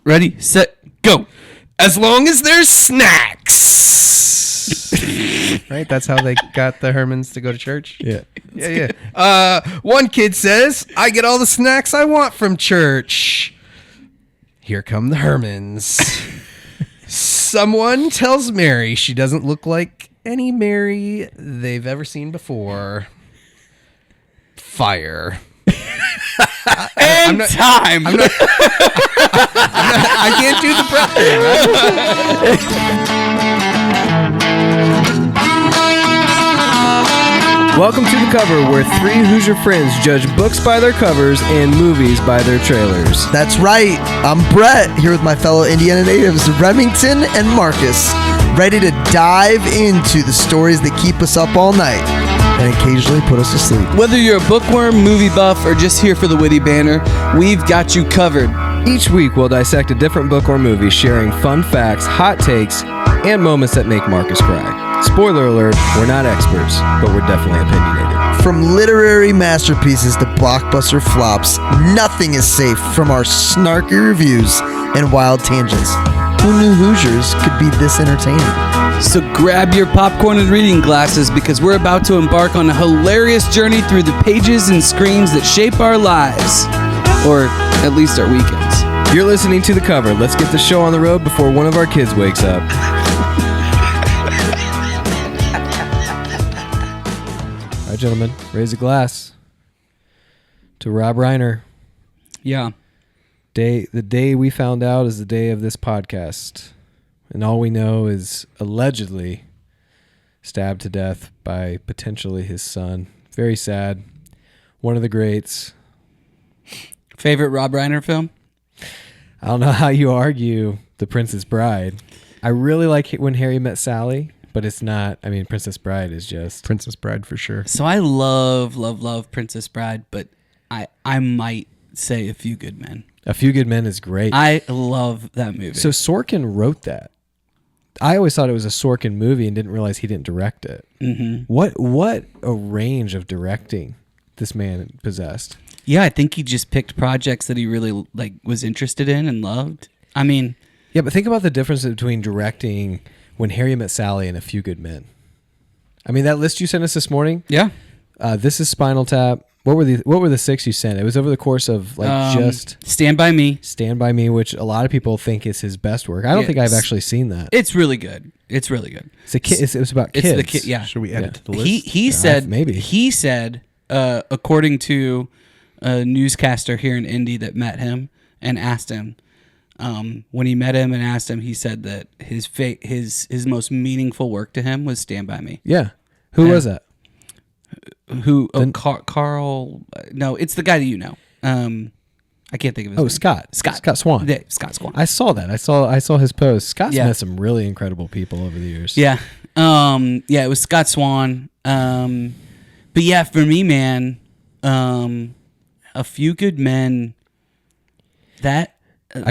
Ready, set, go. As long as there's snacks. Right? That's how they got the Herdmans to go to church. Yeah. Yeah. One kid says, I get all the snacks I want from church. Here come the Herdmans. Someone tells Mary she doesn't look like any Mary they've ever seen before. Fire. And time. I can't do the prep thing, Welcome to The Cover, where three Hoosier friends judge books by their covers and movies by their trailers. That's right. I'm Brett, here with my fellow Indiana natives, Remington and Marcus, ready to dive into the stories that keep us up all night and occasionally put us to sleep. Whether you're a bookworm, movie buff, or just here for the witty banter, we've got you covered. Each week, we'll dissect a different book or movie, sharing fun facts, hot takes, and moments that make Marcus cry. Spoiler alert, we're not experts, but we're definitely opinionated. From literary masterpieces to blockbuster flops, nothing is safe from our snarky reviews and wild tangents. Who knew Hoosiers could be this entertaining? So grab your popcorn and reading glasses because we're about to embark on a hilarious journey through the pages and screens that shape our lives. Or at least our weekends. You're listening to The Cover. Let's get the show on the road before one of our kids wakes up. All right, gentlemen, raise a glass to Rob Reiner. Yeah. The day we found out is the day of this podcast. And all we know is allegedly stabbed to death by potentially his son. Very sad. One of the greats. Favorite Rob Reiner film? I don't know how you argue The Princess Bride. I really like When Harry Met Sally, but it's not. I mean, Princess Bride is just... Princess Bride for sure. So I love Princess Bride, but I might say A Few Good Men. A Few Good Men is great. I love that movie. So Sorkin wrote that. I always thought it was a Sorkin movie and didn't realize he didn't direct it. Mm-hmm. What a range of directing this man possessed. Yeah, I think he just picked projects that he really was interested in and loved. I mean... Yeah, but think about the difference between directing When Harry Met Sally and A Few Good Men. I mean, that list you sent us this morning? Yeah. This is Spinal Tap. What were the six you sent? It was over the course of just Stand By Me, which a lot of people think is his best work. I don't think I've actually seen that. It's really good. It's really good. It was about kids. It's the kid. Yeah. Should we add it to the list? He said maybe. He said according to a newscaster here in Indy that met him and asked him when he met him and asked him, he said that his most meaningful work to him was Stand By Me. Yeah. Who was that? Carl? No, it's the guy that you know. I can't think of his name. Scott Swan. Yeah, Scott Swan. I saw that. I saw his post. Scott's met some really incredible people over the years. Yeah. It was Scott Swan. But yeah, for me, man, A Few Good Men. I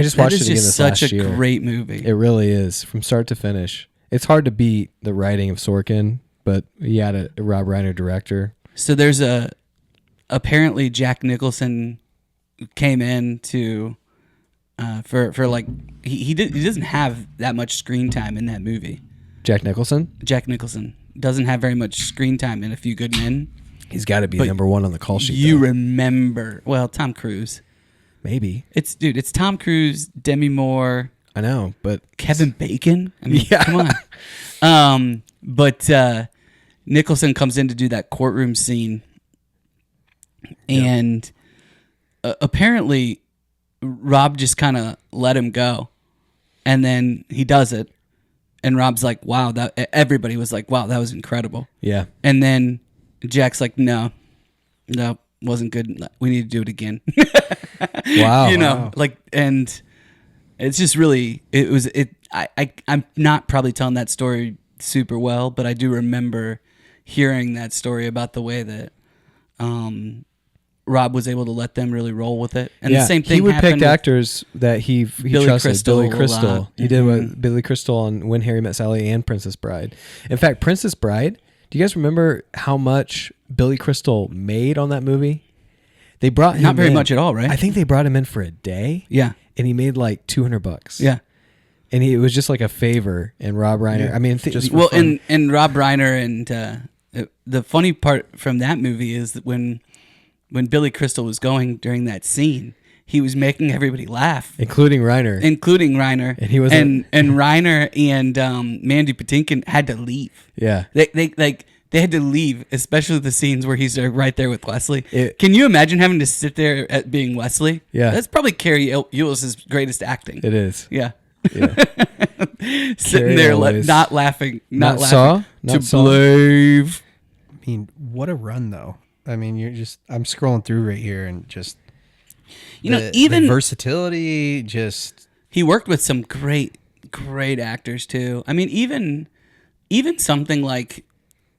just watched it again this last year. Such a great movie. It really is, from start to finish. It's hard to beat the writing of Sorkin, but he had a Rob Reiner director. So there's apparently Jack Nicholson came in to for he doesn't have that much screen time in that movie. Jack Nicholson doesn't have very much screen time in A Few Good Men. He's got to be number one on the call sheet. You remember Tom Cruise? Maybe it's Tom Cruise, Demi Moore. I know, but Kevin Bacon. I mean, come on. But Nicholson comes in to do that courtroom scene, and apparently Rob just kind of let him go, and then he does it, and Rob's like, "Wow!" Everybody was like, "Wow, that was incredible." Yeah, and then Jack's like, "No, wasn't good. We need to do it again." Wow, and it's just really I'm not probably telling that story super well, but I do remember hearing that story about the way that Rob was able to let them really roll with it. And the same thing he would happened pick actors that he trusted. Billy Crystal. He did Mm-hmm. with Billy Crystal on When Harry Met Sally and Princess Bride. In fact, Princess Bride, do you guys remember how much Billy Crystal made on that movie? They brought him not very in, much at all, right? I think they brought him in for a day. Yeah. and he made like $200. Yeah. And it was just like a favor. And Rob Reiner, I mean, just well, and Rob Reiner and the funny part from that movie is that when Billy Crystal was going during that scene, he was making everybody laugh, including Reiner. And he wasn't. And Reiner and Mandy Patinkin had to leave. Yeah. They had to leave, especially the scenes where he's right there with Wesley. Can you imagine having to sit there at being Wesley? Yeah. That's probably Carrie Elwes' greatest acting. It is. Yeah. Yeah. Sitting there not laughing. Not laughing. Not believe. I mean, what a run, though. I mean, I'm scrolling through right here and just... even the versatility, he worked with some great actors too. I mean, even something like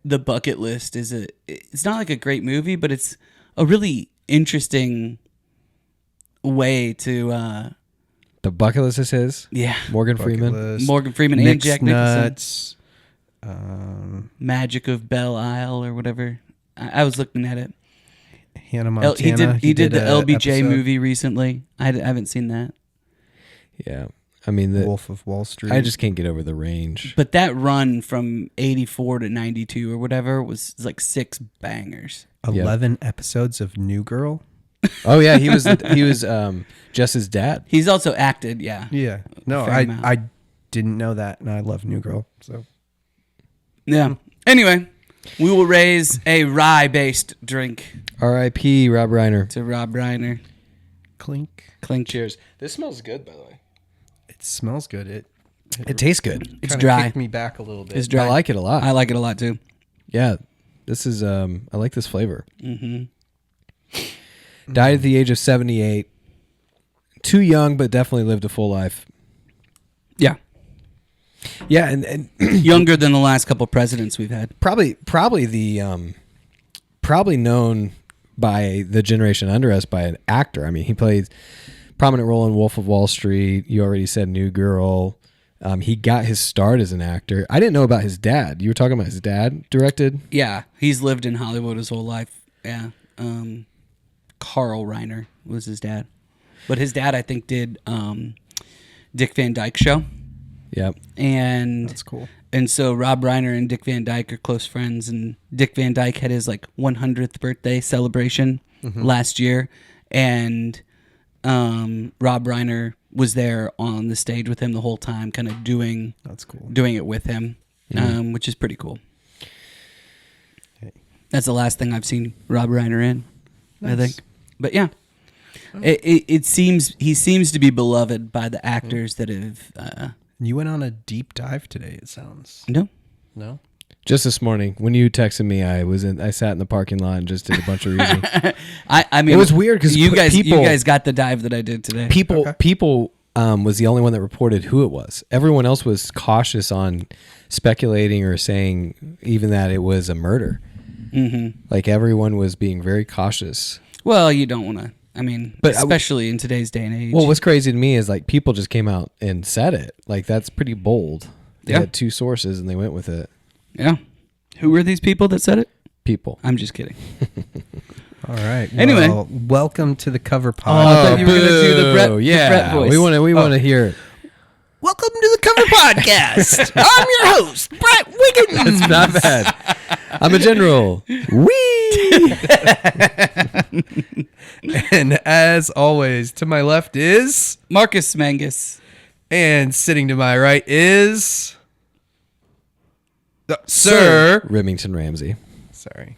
The Bucket List it's not like a great movie, but it's a really interesting way to The Bucket List is his. Yeah. Morgan Freeman and Jack Nicholson. Nuts. Magic of Belle Isle or whatever. I was looking at it. Hannah Montana. He did the LBJ episode. movie recently. I haven't seen that. Yeah. I mean, the Wolf of Wall Street. I just can't get over the range. But that run from 84 to 92 or whatever was like 6 bangers. 11 episodes of New Girl. Oh yeah, he was Jess's dad. He's also acted, yeah. Yeah. No, I didn't know that, and I love New Girl. So yeah. Anyway, we will raise a rye-based drink. R.I.P. Rob Reiner. To Rob Reiner. Clink. Cheers. This smells good, by the way. It smells good. It tastes good. It's dry. Kicked me back a little bit. It's dry. I like it a lot. I like it a lot too. Yeah. This is I like this flavor. Mm-hmm. Died at the age of 78. Too young, but definitely lived a full life. Yeah. Yeah, and younger than the last couple presidents we've had. Probably known by the generation under us by an actor. I mean, he played prominent role in Wolf of Wall Street. You already said New Girl. He got his start as an actor. I didn't know about his dad. You were talking about his dad directed? Yeah, he's lived in Hollywood his whole life. Yeah. Carl Reiner was his dad. But his dad, I think, did Dick Van Dyke Show. Yep. And that's cool. And so Rob Reiner and Dick Van Dyke are close friends. And Dick Van Dyke had his 100th birthday celebration last year. And Rob Reiner was there on the stage with him the whole time, kind of doing it with him, which is pretty cool. Okay. That's the last thing I've seen Rob Reiner in, I think. But yeah, it seems he seems to be beloved by the actors that have. You went on a deep dive today. It sounds no. Just this morning when you texted me, I sat in the parking lot and just did a bunch of reading. I mean, it was weird because you guys got the dive that I did today. People was the only one that reported who it was. Everyone else was cautious on speculating or saying even that it was a murder. Mm-hmm. Like everyone was being very cautious. Well, you don't want to. I mean, but especially in today's day and age. Well, what's crazy to me is people just came out and said it. That's pretty bold. They had 2 sources and they went with it. Yeah. Who were these people that said it? People. I'm just kidding. All right. Anyway, welcome to the cover pod. I thought you were going to do the Brett voice. We want to hear it. Welcome to the cover podcast. I'm your host, Brett Wiggins. That's not bad. I'm a general. Wee. And as always, to my left is Marcus Mangus, and sitting to my right is Sir Remington Ramsey. Sorry.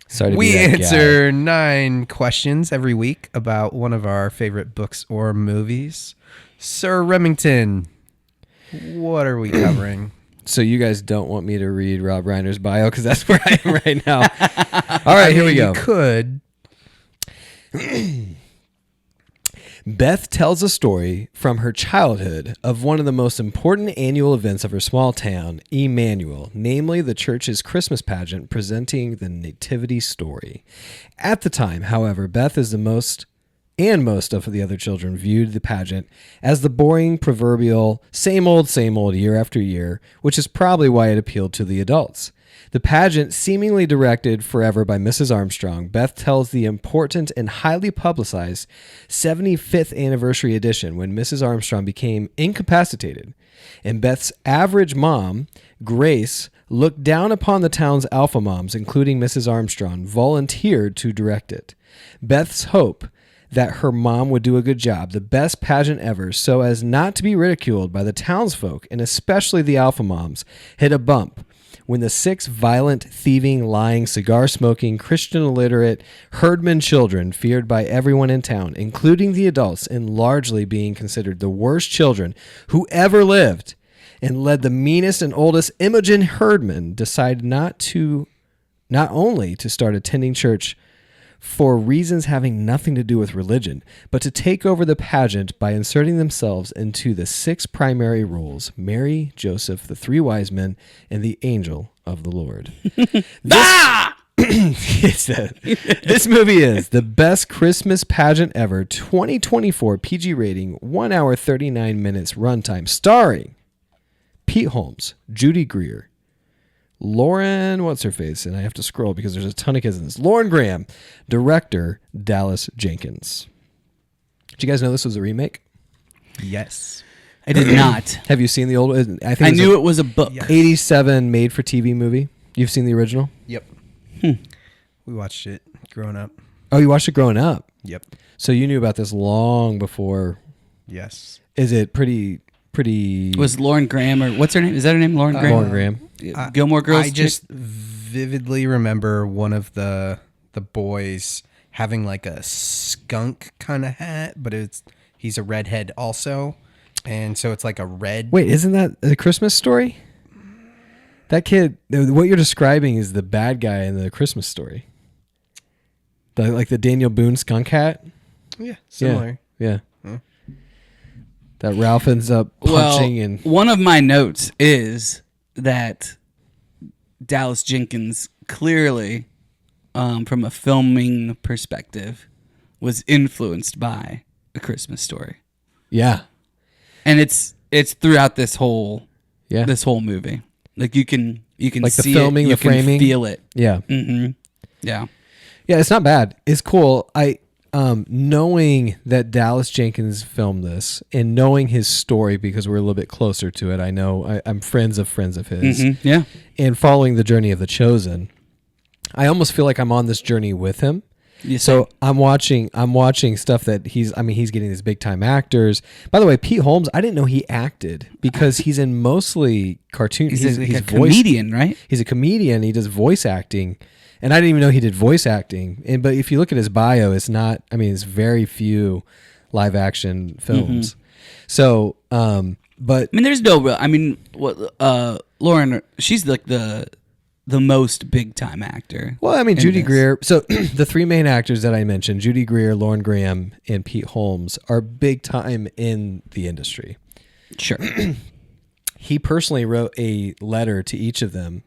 Sorry to we be that answer guy. 9 questions every week about one of our favorite books or movies. Sir Remington, what are we covering? So you guys don't want me to read Rob Reiner's bio because that's where I am right now. All right, here we go. You could. Beth tells a story from her childhood of one of the most important annual events of her small town, Emmanuel, namely the church's Christmas pageant presenting the nativity story. At the time, however, Beth is most of the other children viewed the pageant as the boring, proverbial, same old year after year, which is probably why it appealed to the adults. The pageant, seemingly directed forever by Mrs. Armstrong, Beth tells the important and highly publicized 75th anniversary edition when Mrs. Armstrong became incapacitated, and Beth's average mom, Grace, looked down upon the town's alpha moms, including Mrs. Armstrong, volunteered to direct it. Beth's hope that her mom would do a good job, the best pageant ever, so as not to be ridiculed by the townsfolk, and especially the alpha moms, hit a bump when the 6 violent, thieving, lying, cigar-smoking, Christian-illiterate Herdman children, feared by everyone in town, including the adults, and largely being considered the worst children who ever lived, and led the meanest and oldest Imogen Herdman, decided not only to start attending church for reasons having nothing to do with religion, but to take over the pageant by inserting themselves into the 6 primary roles: Mary, Joseph, the 3 wise men, and the angel of the Lord. This movie is the best Christmas pageant ever, 2024 PG rating, 1 hour 39 minutes runtime, starring Pete Holmes, Judy Greer, Lauren, what's her face? And I have to scroll because there's a ton of kids in this. Lauren Graham, director, Dallas Jenkins. Did you guys know this was a remake? Yes. I did not. Have you seen the old? I knew it was a book. 87 made-for-TV movie. You've seen the original? Yep. Hmm. We watched it growing up. Oh, you watched it growing up? Yep. So you knew about this long before. Yes. Is it pretty? Was Lauren Graham, or what's her name? Is that her name? Lauren Graham? Lauren Graham. Gilmore Girls. I just vividly remember one of the boys having like a skunk kind of hat, but he's a redhead also, and so it's like a red. Wait, isn't that a Christmas Story? That kid, what you're describing is the bad guy in the Christmas Story. Like the Daniel Boone skunk hat. Yeah, similar. Yeah. That Ralph ends up punching well, and one of my notes is that Dallas Jenkins clearly, from a filming perspective, was influenced by A Christmas Story. yeah. And it's throughout this whole Yeah. movie. Like you can Like the see filming, it, you the framing. can feel it. Yeah. Mm-hmm. Yeah. Yeah, it's not bad. It's cool. Knowing that Dallas Jenkins filmed this and knowing his story because we're a little bit closer to it, I know I'm friends of his, Mm-hmm. Yeah. and following the journey of The Chosen, I almost feel like I'm on this journey with him. Yes, So I'm watching stuff that he's getting these big time actors. By the way, Pete Holmes, I didn't know he acted because he's in mostly cartoons. he's a comedian, right? He's a comedian. He does voice acting. And I didn't even know he did voice acting. But if you look at his bio, it's not, it's very few live action films. Mm-hmm. So, but there's no real, Lauren, she's like the most big time actor. well, Judy this. Greer. So the 3 main actors that I mentioned, Judy Greer, Lauren Graham, and Pete Holmes, are big time in the industry. Sure. He personally wrote a letter to each of them,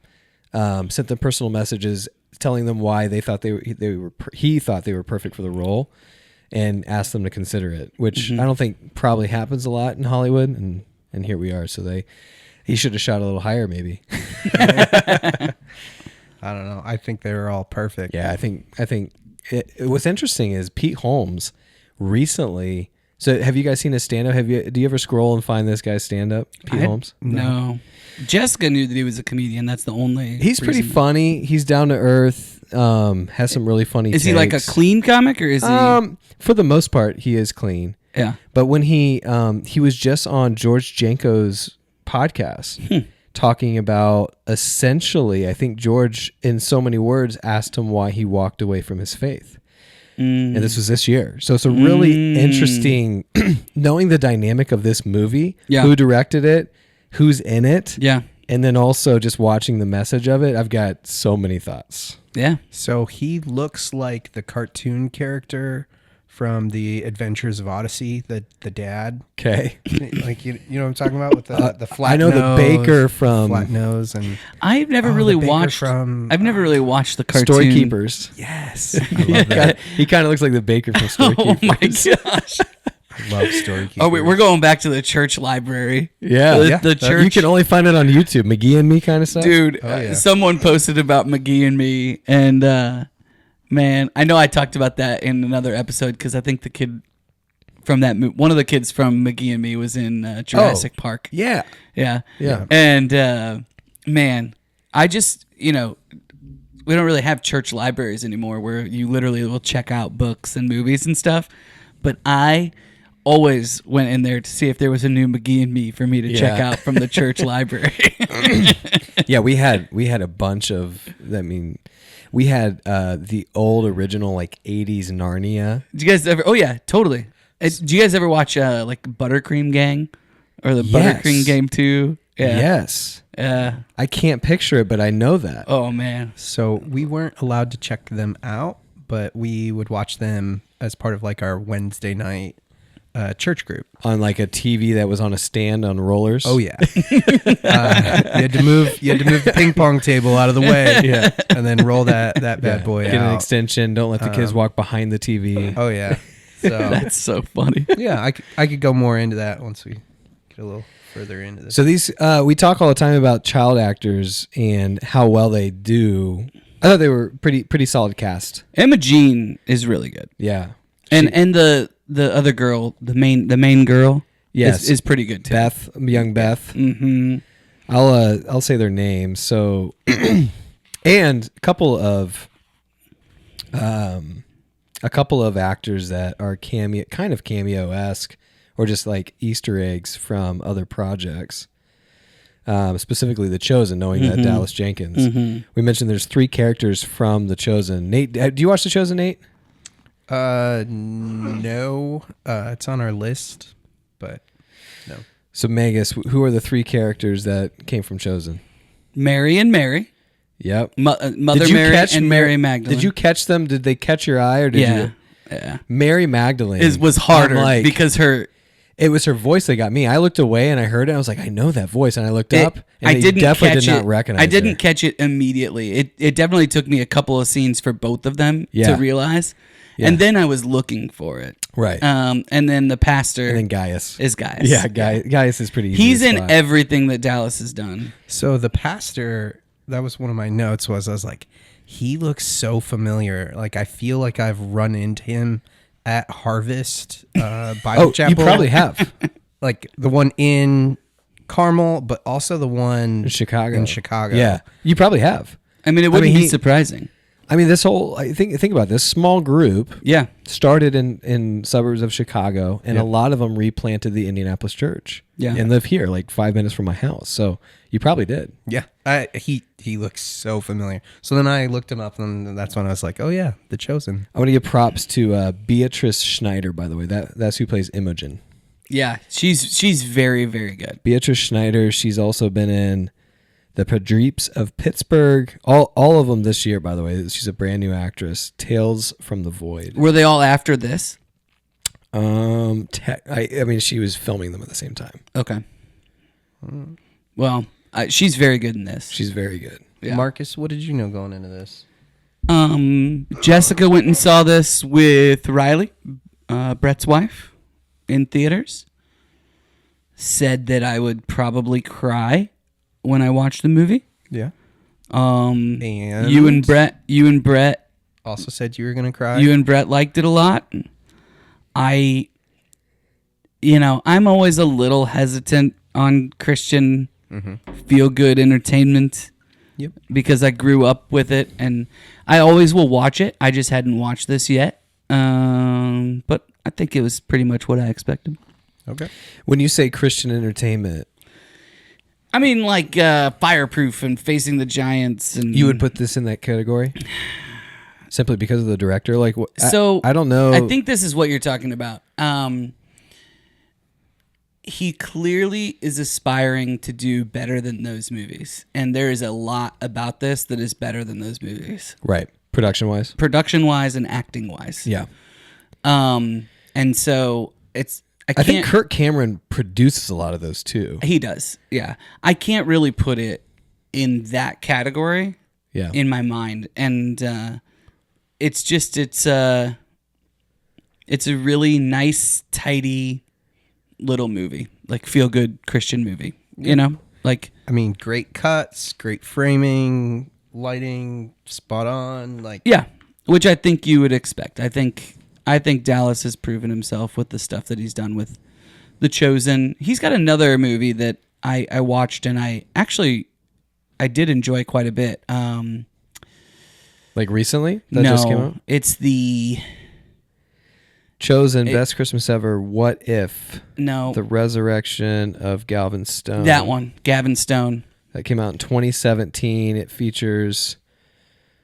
sent them personal messages telling them why he thought they were perfect for the role, and asked them to consider it, which I don't think probably happens a lot in Hollywood, and here we are. So he should have shot a little higher, maybe. I don't know. I think they were all perfect. Yeah, I think what's interesting is Pete Holmes recently. So have you guys seen his stand up? Do you ever scroll and find this guy's stand up, Pete Holmes? No. Jessica knew that he was a comedian. That's the only. He's pretty funny. He's down to earth. Has some really funny. Is he like a clean comic, or is he? For the most part, he is clean. Yeah. But when he was just on George Janko's podcast talking about, essentially, I think George, in so many words, asked him why he walked away from his faith. And this was this year. So it's a really interesting, knowing the dynamic of this movie, who directed it, who's in it, and then also just watching the message of it. I've got so many thoughts. Yeah. So he looks like the cartoon character from the Adventures of Odyssey, the dad. Okay. Like you know what I'm talking about with the flat. I know nose, the baker from flat nose, and I've never really watched. I've never really watched the cartoon. Storykeepers. yes, I love that. He kind of looks like the baker from Storykeepers. Oh my gosh. Love story. Oh, we're going back to the church library. Yeah. The church. You can only find it on YouTube. McGee and Me kind of stuff. Dude, Oh, yeah. someone posted about McGee and Me, and man, I know I talked about that in another episode because I think the kid from that one of the kids from McGee and Me was in Jurassic Park. Yeah. Yeah. Yeah. And man, I just, we don't really have church libraries anymore where you literally will check out books and movies and stuff. But I always went in there to see if there was a new McGee and Me for me to check out from the church library. Yeah, we had a bunch of, we had the old original like 80s Narnia. Did you guys ever? Oh yeah, totally. Did you guys ever watch like Buttercream Gang or the Yes. Buttercream Game 2? Yeah. Yes. I can't picture it, but I know that. Oh man. So we weren't allowed to check them out, but we would watch them as part of like our Wednesday night church group. On like a TV that was on a stand on rollers. Oh yeah. You had to move the ping pong table out of the way. Yeah. And then roll that bad boy Get out. an extension. Don't let the kids walk behind the TV. Oh yeah. So That's so funny. yeah, I could go more into that once we get a little further into this. So these, we talk all the time about child actors and how well they do. I thought they were pretty solid cast. Emma Jean is really good, Yeah. and the other girl, the main girl, Yes. is pretty good too. Beth, young Beth. Mm-hmm. I'll say their names. So, and a couple of actors that are kind of cameo-esque, or just like Easter eggs from other projects. Specifically The Chosen, knowing that Dallas Jenkins. Mm-hmm. We mentioned there's 3 characters from The Chosen. Nate, do you watch The Chosen, Nate? No. It's on our list, but no. So Magus, who are the 3 characters that came from Chosen? Mary and Mary, Yep. Mother Did you Mary catch and Mary Magdalene. Did you catch them? Did they catch your eye, or did you? Yeah. Mary Magdalene Was harder I'm like, because it was her voice that got me. I looked away and I heard it. I was like, I know that voice, and I looked up, and I I didn't definitely catch did not it. recognize. I didn't her. catch it immediately. It definitely took me a couple of scenes for both of them Yeah. to realize, Yeah. and then I was looking for it. Right. And then the pastor And then Gaius. is Gaius. Yeah, Gaius is pretty easy. He's to in spot. everything that Dallas has done. So the pastor, that was one of my notes, I was like, he looks so familiar. Like I feel like I've run into him at Harvest Bible Chapel. You probably have. Like the one in Carmel, but also the one In Chicago. Yeah. You probably have. I mean, it wouldn't be he- surprising. I mean, this whole think about this small group Yeah. started in suburbs of Chicago, and a lot of them replanted the Indianapolis church. Yeah. And live here, like 5 minutes from my house. So you probably did. Yeah. He looks so familiar. So then I looked him up, and that's when I was like, oh yeah, The Chosen. I want to give props to Beatrice Schneider, by the way. That's who plays Imogen. Yeah. She's very, very good. Beatrice Schneider. She's also been in The Padreeps of Pittsburgh. All of them this year, by the way. She's a brand new actress. Tales from the Void. Were they all after this? I mean, she was filming them at the same time. Okay. Well, she's very good in this. She's very good. Yeah. Marcus, what did you know going into this? Jessica went and saw this with Riley, Brett's wife, in theaters. Said that I would probably cry when I watched the movie. Yeah. And And you and Brett also said you were gonna cry. You and Brett liked it a lot. I'm always a little hesitant on Christian feel-good entertainment. Yep. Because I grew up with it, and I always will watch it. I just hadn't watched this yet. But I think it was pretty much what I expected. Okay. When you say Christian entertainment, I mean, like Fireproof and Facing the Giants, and you would put this in that category? Simply because of the director? Like, So I don't know. I think this is what you're talking about. He clearly is aspiring to do better than those movies, and there is a lot about this that is better than those movies, Right. Production-wise? production-wise and acting-wise. Yeah. And so it's I think Kirk Cameron produces a lot of those, too. he does. Yeah, I can't really put it in that category Yeah. in my mind, and it's It's a really nice, tidy little movie, like feel good Christian movie. You know, like I mean, great cuts, great framing, lighting, spot on. Like, yeah, which I think you would expect. I think Dallas has proven himself with the stuff that he's done with The Chosen. He's got another movie that I watched and I did enjoy quite a bit. Like recently? That just came out? It's the Chosen, Best Christmas Ever, What If? No. The Resurrection of Galvin Stone. That one, Gavin Stone. That came out in 2017. It features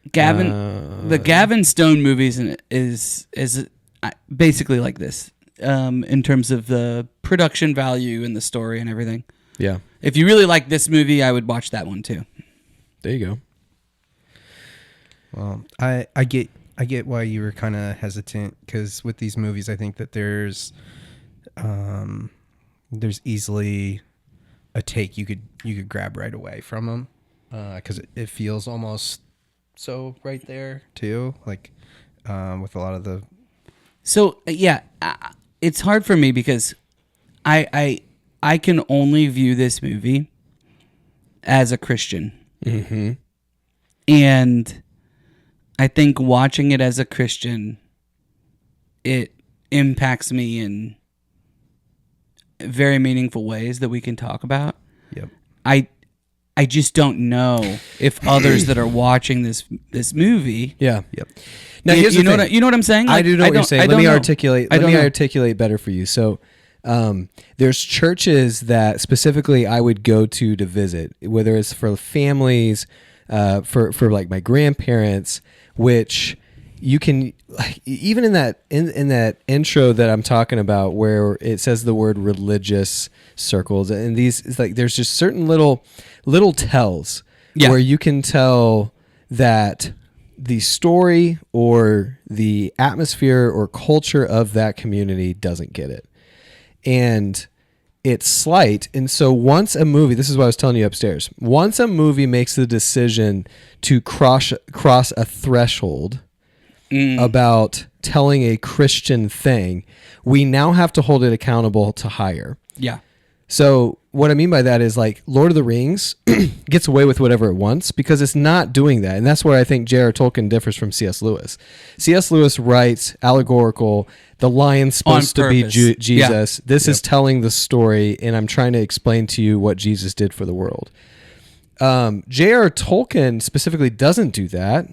the Gavin Stone movies is basically like this in terms of the production value and the story and everything. Yeah. If you really like this movie, I would watch that one too. There you go. Well, I get why you were kind of hesitant, because with these movies, I think that there's easily a take you could grab right away from them, because it feels almost so right there too, like with a lot of the. So yeah, it's hard for me because I can only view this movie as a Christian, and I think watching it as a Christian, it impacts me in very meaningful ways that we can talk about. Yep. I just don't know if others that are watching this movie. Yeah. Yep. Now, here's you the know thing. what, you know what I'm saying? I do know what you're saying. Let me articulate. Let me articulate better for you. So, there's churches that specifically I would go to visit, whether it's for families, for like my grandparents, which you can even in that intro that I'm talking about where it says the word religious circles, and these it's like there's just certain little tells where you can tell that the story or the atmosphere or culture of that community doesn't get it. And it's slight. And so once a movie, this is what I was telling you upstairs, once a movie makes the decision to cross a threshold about telling a Christian thing, we now have to hold it accountable to higher. Yeah. So what I mean by that is like Lord of the Rings gets away with whatever it wants because it's not doing that. And that's where I think J.R. Tolkien differs from C.S. Lewis. C.S. Lewis writes allegorical, the lion's supposed to be Jesus. Yeah. This is telling the story, and I'm trying to explain to you what Jesus did for the world. J.R. Tolkien specifically doesn't do that,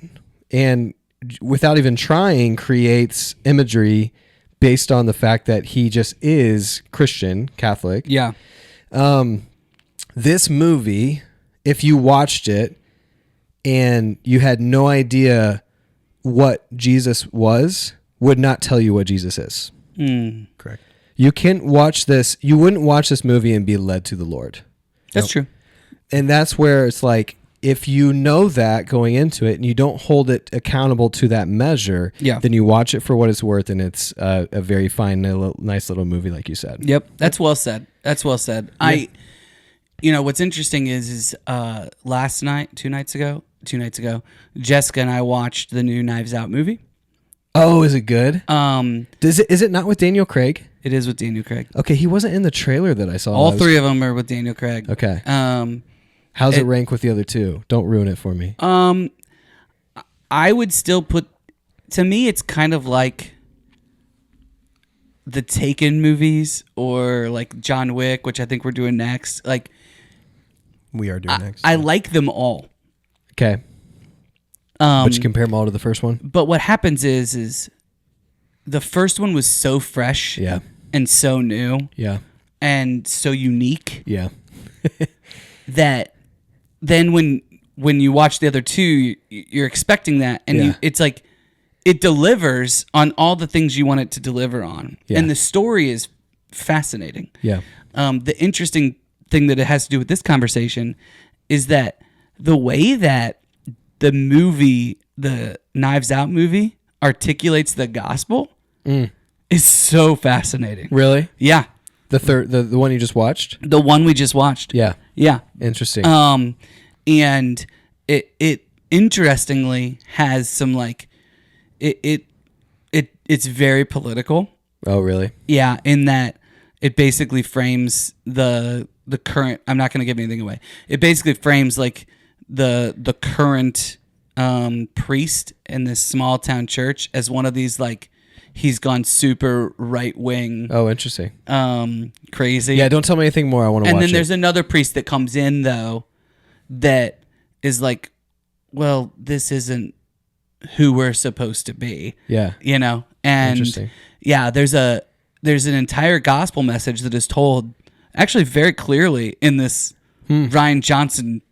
and without even trying, creates imagery based on the fact that he just is Christian, Catholic. Yeah. This movie, if you watched it and you had no idea what Jesus was, would not tell you what Jesus is. Correct. You can't watch this. You wouldn't watch this movie and be led to the Lord. That's true. And that's where it's like, if you know that going into it and you don't hold it accountable to that measure, then you watch it for what it's worth, and it's a very fine, nice little movie, like you said. Yep, that's well said. That's well said. Yeah. What's interesting is last night, two nights ago, Jessica and I watched the new Knives Out movie. Oh, is it good? Is it not with Daniel Craig? It is with Daniel Craig. Okay, he wasn't in the trailer that I saw. All three of them are with Daniel Craig. Okay. How's it rank with the other two? Don't ruin it for me. I would still put, to me, it's kind of like the Taken movies or like John Wick, which I think we're doing next. Like, we are doing next. I like them all. Okay. But you compare them all to the first one? But what happens is the first one was so fresh and so new and so unique that then when you watch the other two, you're expecting that, and it's like it delivers on all the things you want it to deliver on, and the story is fascinating. Yeah. The interesting thing that it has to do with this conversation is that the way that the movie, the Knives Out movie, articulates the gospel is so fascinating. Really? Yeah. The one you just watched? The one we just watched. Yeah. Yeah. Interesting. And it interestingly has some like it it's very political. Oh, really? Yeah, in that it basically frames the current. I'm not going to give anything away. It basically frames like the current priest in this small town church as one of these like he's gone super right wing. Oh, interesting. Crazy. Yeah, don't tell me anything more. I want to watch it. And then there's another priest that comes in though that is like, well, this isn't who we're supposed to be. Yeah. You know? And Interesting. yeah, there's an entire gospel message that is told actually very clearly in this Ryan Johnson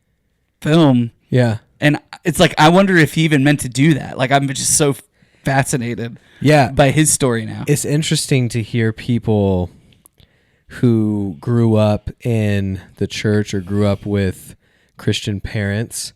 film. Yeah. And it's like, I wonder if he even meant to do that. Like, I'm just so fascinated by his story now. It's interesting to hear people who grew up in the church or grew up with Christian parents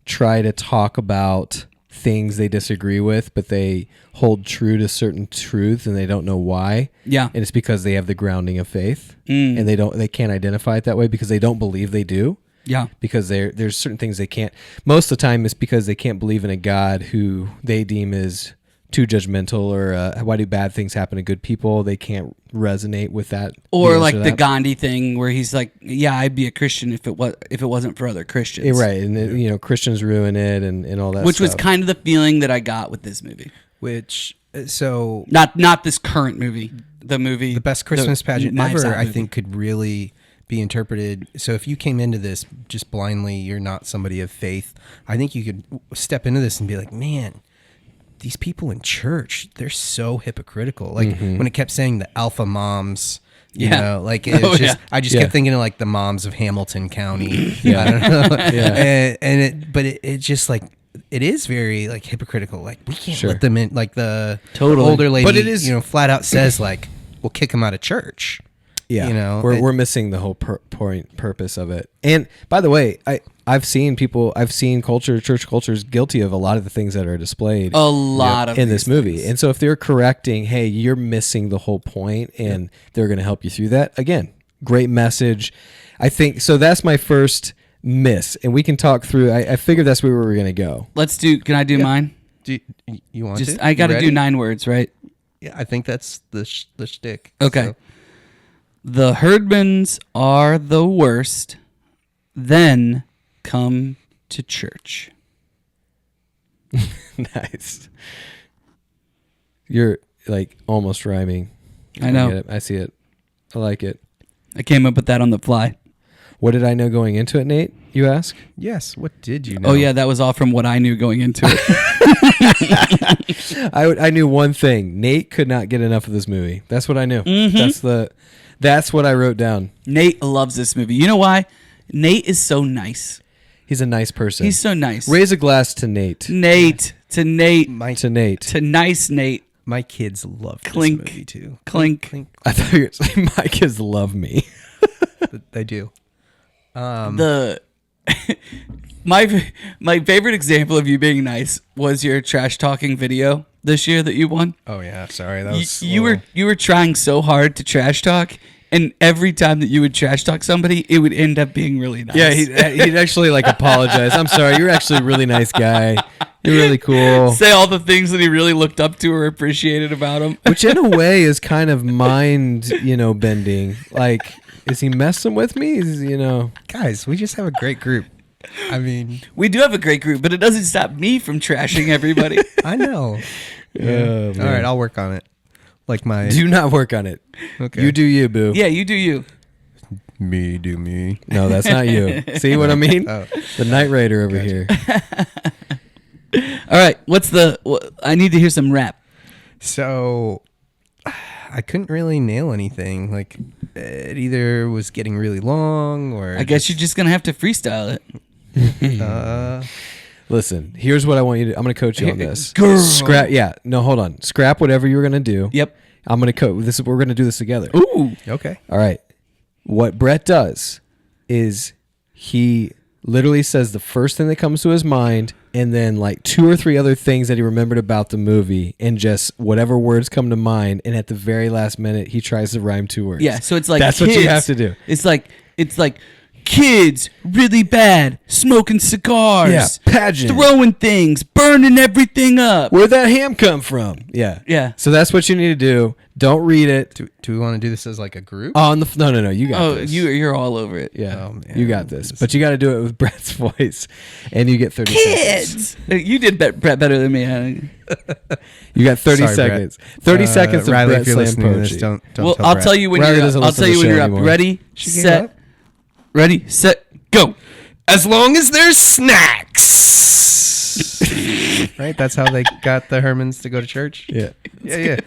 try to talk about things they disagree with, but they hold true to certain truths and they don't know why. Yeah. And it's because they have the grounding of faith and they can't identify it that way because they don't believe they do. Yeah. Because there's certain things they can't. Most of the time it's because they can't believe in a God who they deem is too judgmental or why do bad things happen to good people? They can't resonate with that. Or like the Gandhi thing where he's like, yeah, I'd be a Christian if it wasn't for other Christians. Yeah, right. And Christians ruin it and all that Which stuff. was kind of the feeling that I got with this movie. So not this current movie. The best Christmas pageant Knives ever, Out I movie. think, could really be interpreted. So if you came into this just blindly, you're not somebody of faith. I think you could step into this and be like, man, these people in church, they're so hypocritical. Like when it kept saying the alpha moms, you know, like I just kept thinking of like the moms of Hamilton County. I don't know. It just like, it is very like hypocritical. Like we can't let them in. Like the older lady, but it is, flat out says like, we'll kick them out of church. Yeah, we're missing the whole purpose of it. And by the way, I've seen church cultures guilty of a lot of the things that are displayed in this movie. And so if they're correcting, hey, you're missing the whole point, and they're going to help you through that. Again, great message. I think so. That's my first miss, and we can talk through. I figured that's where we were going to go. Can I do mine? Do you want to? I got to do 9 words, right? Yeah, I think that's the shtick. Okay. So. The Herdmans are the worst, then come to church. Nice. You're like almost rhyming. I know. get it. I see it. I like it. I came up with that on the fly. What did I know going into it, Nate? You ask? Yes. What did you know? Oh, yeah, that was all from what I knew going into it. I knew one thing. Nate could not get enough of this movie. That's what I knew. Mm-hmm. That's what I wrote down. Nate loves this movie. You know why? Nate is so nice. He's a nice person. He's so nice. Raise a glass to Nate. To Nate. To Nate. To nice Nate. My kids love Clink. this movie too. Clink. Clink. I thought you were saying my kids love me. They do. My favorite example of you being nice was your trash talking video this year that you won. Oh yeah, sorry. That was you were trying so hard to trash talk, and every time that you would trash talk somebody, it would end up being really nice. Yeah, he'd actually like apologize. I'm sorry, you're actually a really nice guy. You're really cool. Say all the things that he really looked up to or appreciated about him. Which in a way is kind of mind, bending. Like, is he messing with me? Guys, we just have a great group. I mean, we do have a great group, but it doesn't stop me from trashing everybody. I know. Yeah. All right, I'll work on it. Do not work on it. Okay. You do you, boo. Yeah, you do you. Me do me. No, that's not you. See what I mean? Oh. The Night Raider over here. All right, I need to hear some rap. So, I couldn't really nail anything. Like, it either was getting really long or... I guess you're just going to have to freestyle it. Listen, here's what I want you to... I'm going to coach you on this. Girl. Hold on. Scrap whatever you were going to do. Yep. I'm going to we're going to do this together. Ooh. Okay. All right. What Brett does is he literally says the first thing that comes to his mind and then like 2 or 3 other things that he remembered about the movie and just whatever words come to mind, and at the very last minute he tries to rhyme 2 words. Yeah, so it's like that's kids. What you have to do. It's like kids, really bad, smoking cigars, Yeah, pageant. throwing things, burning everything up. Where'd that ham come from? Yeah. Yeah. So that's what you need to do. Don't read it. Do we want to do this as like a group? On the no. You got Oh, this. you're all over it. Yeah, Oh, man. you got this. But you got to do it with Brett's voice, and you get 30 seconds. You did Brett better than me. You got 30 Sorry, seconds. Brett. 30 seconds of Riley, Brett if you're slam listening to poetry. this, don't Well, tell I'll Brett. tell you when Riley you're doesn't up. I'll listen tell to you the when show you're up. anymore. Ready, She gave set, up? ready, set, go. As long as there's snacks. Right? That's how they got the Herdmans to go to church? Yeah. Yeah.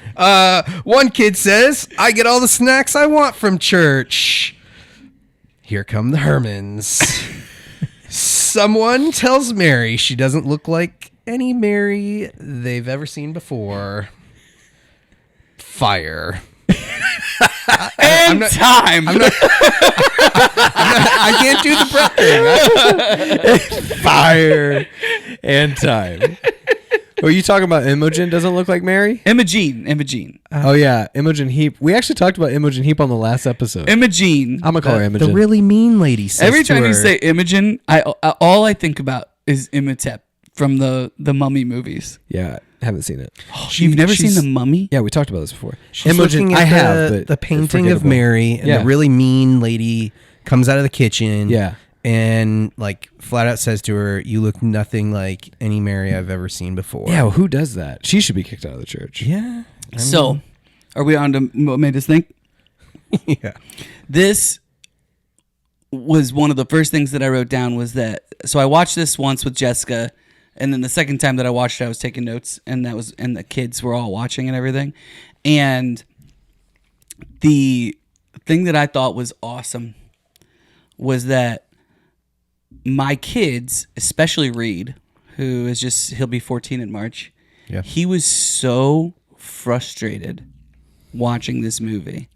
One kid says, I get all the snacks I want from church. Here come the Herdmans. Someone tells Mary she doesn't look like any Mary they've ever seen before. Fire. And time. I can't do the Brett thing. Fire and time. Were you talking about Imogen doesn't look like Mary? Imogen. Oh, yeah. Imogen Heap. We actually talked about Imogen Heap on the last episode. Imogen. I'm going to call her Imogen. The really mean lady says Every to time you her, say Imogen, all I think about is Imhotep from the Mummy movies. Yeah, I haven't seen it. You've never seen she's- the Mummy? Yeah, we talked about this before. she's looking at I have, but the painting of forgettable. Mary, and Yeah. the really mean lady comes out of the kitchen. Yeah. And like flat out says to her, "You look nothing like any Mary I've ever seen before." Yeah, well, who does that? She should be kicked out of the church. Yeah. So, are we on to what made us think? Yeah. This was one of the first things that I wrote down was that. So I watched this once with Jessica, and then the second time that I watched it, I was taking notes, and the kids were all watching and everything. And the thing that I thought was awesome was that my kids, especially Reed, who is he'll be 14 in March. Yeah. He was so frustrated watching this movie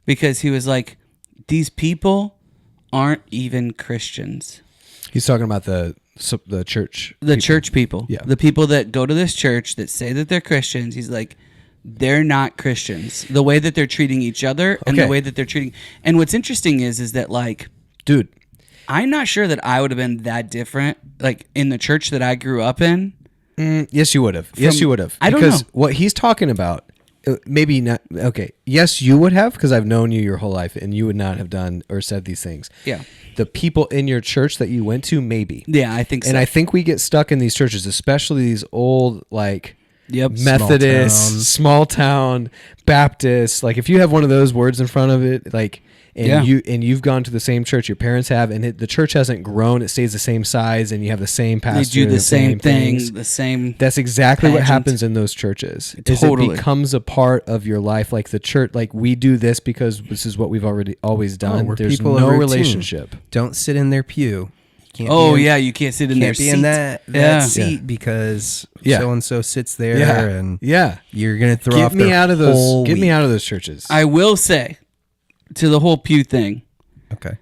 because he was like, these people aren't even Christians. He's talking about the church. The church people. Yeah. The people that go to this church that say that they're Christians. He's like, they're not Christians. The way that they're treating each other and the Okay. way that they're treating. And what's interesting is that like, Dude, I'm not sure that I would have been that different, like in the church that I grew up in. yes, you would have. Yes, you would have. I don't Because know. what he's talking about, maybe not. Okay. Yes, you would have, because I've known you your whole life, and you would not have done or said these things. Yeah. The people in your church that you went to, maybe. Yeah, I think so. And I think we get stuck in these churches, especially these old, like, Yep. Methodist, small town, Baptist. Like, if you have one of those words in front of it, like, and you've gone to the same church your parents have, and the church hasn't grown, it stays the same size, and you have the same pastor. They do and the same thing, things. the same. That's exactly what pageant. happens in those churches. Is Totally. it becomes a part of your life, like the church. Like, we do this because this is what we've always done. we're There's people of no routine. relationship. Don't sit in their pew. You can't Oh be in, yeah, you can't sit in their can't be seat. in that Yeah. seat because Yeah. so and so sits there, Yeah, and yeah. you're gonna throw Get off me their out of those. whole Get me week. out of those churches. I will say, to the whole pew thing, Okay.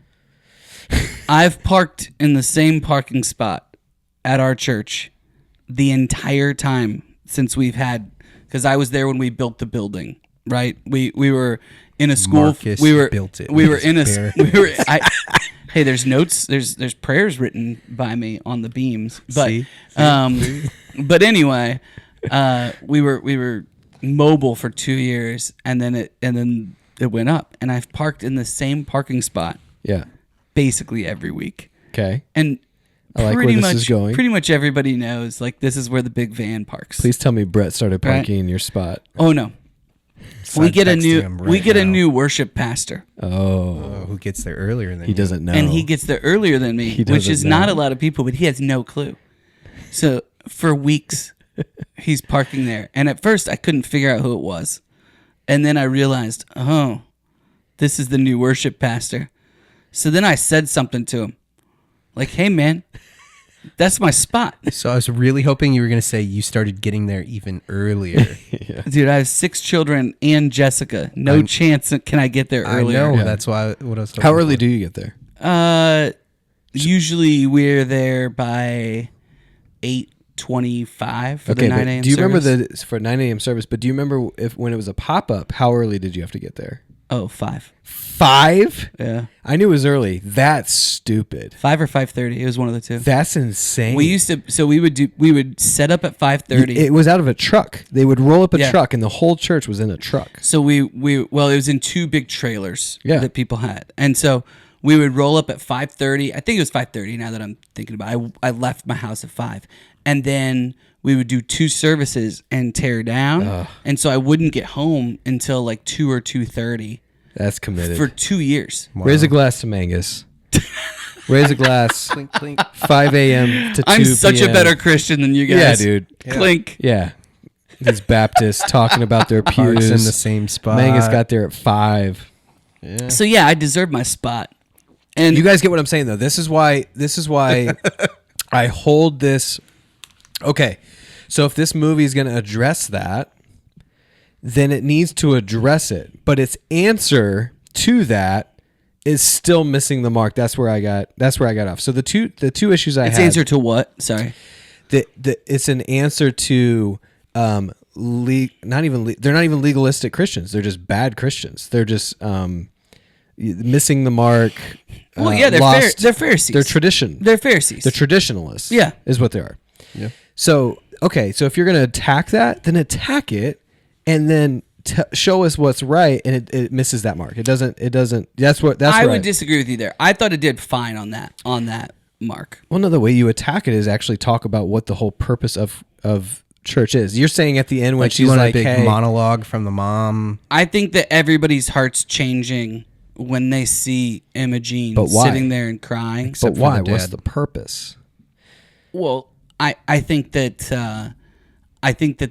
I've parked in the same parking spot at our church the entire time since we've had, because I was there when we built the building. Right, we were in a school. Marcus we were built it We were with in a. his bare We were. Hey, there's notes. There's prayers written by me on the beams. But See? but anyway, we were mobile for 2 years, and then it went up, and I've parked in the same parking spot yeah. basically every week, Okay. and I like pretty where this much is going. pretty much everybody knows like this is where the big van parks. Please tell me Brett started Right. parking in your spot. Oh no. So We I'm get a texting new him we right get a now. new worship pastor. Oh, Oh, who gets there earlier than he you? doesn't know. And he gets there earlier than me, He which doesn't is not know. a lot of people, but he has no clue. So for weeks, he's parking there. And at first, I couldn't figure out who it was. And then I realized, oh, this is the new worship pastor. So then I said something to him. Like, hey, man, that's my spot. So I was really hoping you were going to say you started getting there even earlier. Dude, I have 6 children and Jessica. No chance can I get there I earlier. know. That's why what I was hoping How early for. do you get there? Usually we're there by 8:25 for the 9 a.m. do you remember service. for 9 a.m. service? But do you remember when it was a pop up? How early did you have to get there? Oh, 5. 5? Yeah. I knew it was early. That's stupid. 5 or 5:30. It was one of the two. That's insane. We used to, so we would set up at 5:30. It was out of a truck. They would roll up a Yeah. truck, and the whole church was in a truck. So well, it was in 2 big trailers Yeah. that people had. And so we would roll up at 5:30. I think it was 5:30 now that I'm thinking about it. I left my house at 5. And then we would do 2 services and tear down. And so I wouldn't get home until like 2 or 2:30 That's committed. for 2 years. Wow. Raise a glass to Mangus. Raise a glass. Clink, clink. 5 a.m. to 2 I'm such a p.m. better Christian than you guys. Yeah, dude. Clink. Yeah. These Baptists talking about their Parks pews. in the same spot. Mangus got there at 5. Yeah. So yeah, I deserve my spot. And You guys get what I'm saying, though. This is why I hold this. Okay, so if this movie is going to address that, then it needs to address it. But its answer to that is still missing the mark. That's where I got off. So the two issues I it's had. answer to what? Sorry. It's an answer to they're not even legalistic Christians. They're just bad Christians. They're just missing the mark. Well, yeah, they're they're Pharisees. They're tradition. They're Pharisees. They're traditionalists. Yeah. is what they are. Yeah. So okay, so if you're going to attack that, then attack it, and then show us what's right, and it misses that mark. It doesn't. That's I where would disagree with you there. I thought it did fine on that mark. Well, no, the way you attack it is actually talk about what the whole purpose of church is. You're saying at the end when Like she's you want like, a big "Hey," monologue from the mom. I think that everybody's heart's changing when they see Imogene But why? sitting there and crying. but except for why? the What's dad. the purpose? Well, I think that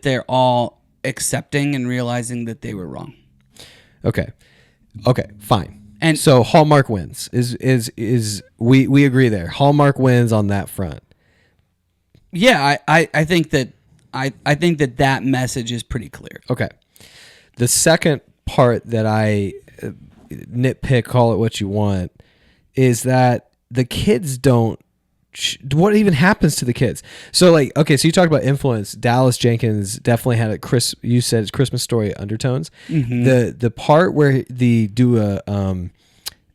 they're all accepting and realizing that they were wrong. Okay, fine. And- so Hallmark wins. Is we agree there? Hallmark wins on that front. Yeah, I think that I think that message is pretty clear. Okay. The second part that I nitpick, call it what you want, is that the kids don't. What even happens to the kids? So like, okay, so you talked about influence. Dallas Jenkins definitely had you said it's Christmas Story undertones. Mm-hmm. The part where they do a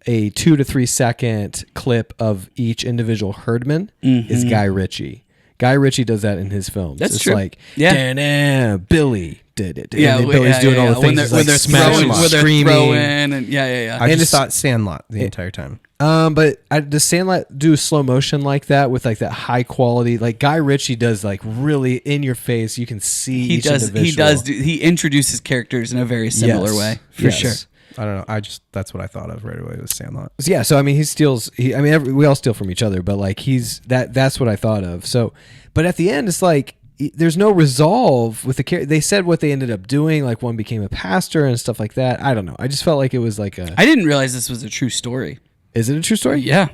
2 to 3 second clip of each individual herdman is Guy Ritchie. Guy Ritchie does that in his films. That's it's true. like, Yeah. "Da-na, Billy did it." Yeah, and then Billy's doing all the things. when they're, He's like throwing, smashing, screaming. and yeah. I And just it's- thought Sandlot the entire time. But does Sandlot do slow motion like that with like that high quality? Like Guy Ritchie does, like really in your face. You can see He each does. individual. He introduces characters in a very similar Yes. way, for Yes. sure. I don't know. That's what I thought of right away with Sandlot. Yeah, so I mean, he steals. We all steal from each other, but like that's what I thought of. So, but at the end, it's like there's no resolve with the character. They said what they ended up doing, like one became a pastor and stuff like that. I don't know. I just felt like it was like I didn't realize this was a true story. Is it a true story? Yeah,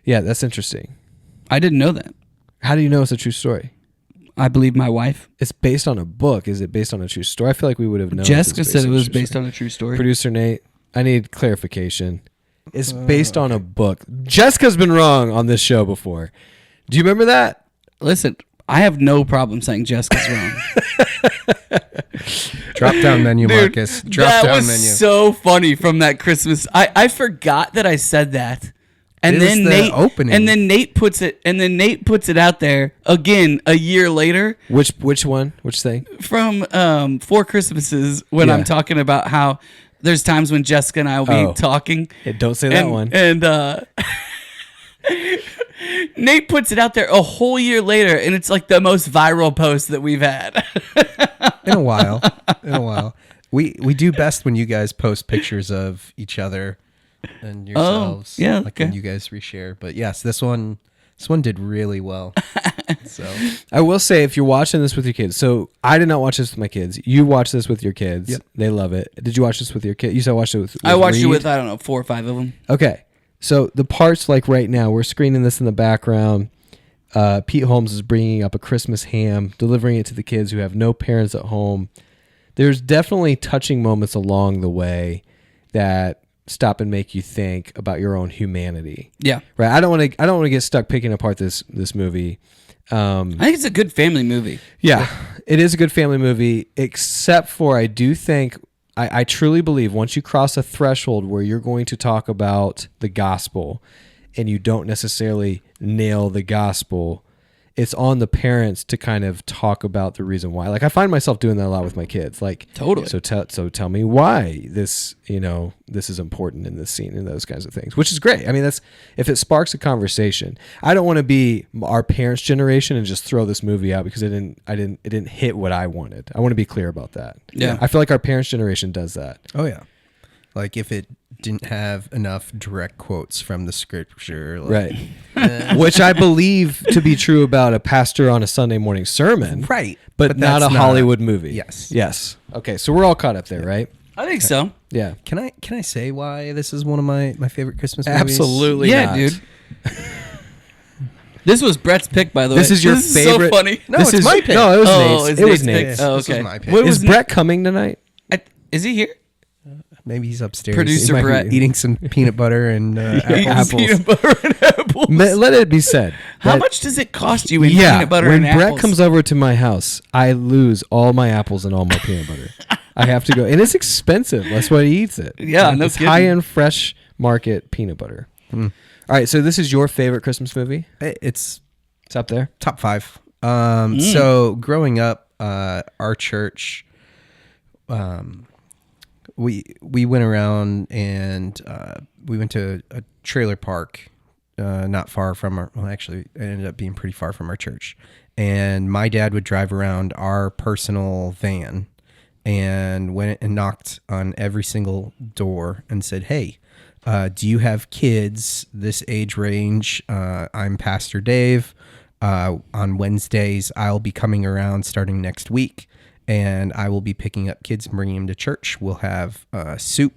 Yeah, that's interesting. I didn't know that. How do you know it's a true story? I believe my wife. It's based on a book. Is it based on a true story? I feel like we would have known. Jessica if it's said it on a was true based story. on a true story. Producer Nate, I need clarification. It's based on a book. Jessica's been wrong on this show before. Do you remember that? Listen, I have no problem saying Jessica's wrong. Drop down menu, Dude, Marcus. Drop that down was menu. so funny from that Christmas. I forgot that I said that. And It then was the Nate opening. And then Nate puts it out there again a year later Which one? Which thing? from 4 Christmases when Yeah. I'm talking about how there's times when Jessica and I will be Oh. talking. Hey, don't say that and, one. And Nate puts it out there a whole year later, and it's like the most viral post that we've had. In a while. We do best when you guys post pictures of each other and yourselves. yeah, Like okay. when you guys reshare. But yes, this one did really well. So I will say, if you're watching this with your kids, so I did not watch this with my kids. You watch this with your kids. Yep. They love it. Did you watch this with your kid? You said I watched it with I watched it Reed? with, I don't know, 4 or 5 of them. Okay. So the parts like right now, we're screening this in the background. Pete Holmes is bringing up a Christmas ham, delivering it to the kids who have no parents at home. There's definitely touching moments along the way that stop and make you think about your own humanity. Yeah. Right. I don't want to get stuck picking apart this movie. I think it's a good family movie. Yeah, it is a good family movie, except for I do think I truly believe once you cross a threshold where you're going to talk about the gospel and you don't necessarily nail the gospel, it's on the parents to kind of talk about the reason why. Like I find myself doing that a lot with my kids. Like Totally. So tell me why this is important in this scene and those kinds of things, which is great. I mean, that's if it sparks a conversation. I don't want to be our parents' generation and just throw this movie out because it didn't hit what I wanted. I want to be clear about that. Yeah. I feel like our parents' generation does that. Oh yeah. Like if it didn't have enough direct quotes from the scripture. Like, Right. Which I believe to be true about a pastor on a Sunday morning sermon. Right. But not that's a Hollywood movie. Yes. Yes. Okay, so we're all caught up there, right? I think so. Yeah. Can I say why this is one of my favorite Christmas movies? Absolutely Yeah, not. dude. This was Brett's pick, by the way. This is your This favorite. Is so funny. No, this it's is my pick. No, it was Oh, Nate's. it's It was Nate's pick. Nate's. Oh, This okay. was my pick. What Is was Brett coming tonight? Is he here? Maybe he's upstairs. Producer He might be Brett. eating some peanut butter and apples. Peanut butter and apples. Let it be said. How that- much does it cost you in Yeah, peanut butter when and Brett apples? comes over to my house, I lose all my apples and all my peanut butter. I have to go, and it's expensive. That's why he eats it. Yeah, no it's kidding. high-end, fresh market peanut butter. All right, so this is your favorite Christmas movie? It's It's up there. top 5. So growing up, our church, we went around and we went to a trailer park, not far from our. Well, actually, it ended up being pretty far from our church. And my dad would drive around our personal van, and went and knocked on every single door and said, "Hey, do you have kids this age range? I'm Pastor Dave. On Wednesdays, I'll be coming around starting next week, and I will be picking up kids and bringing them to church. We'll have soup,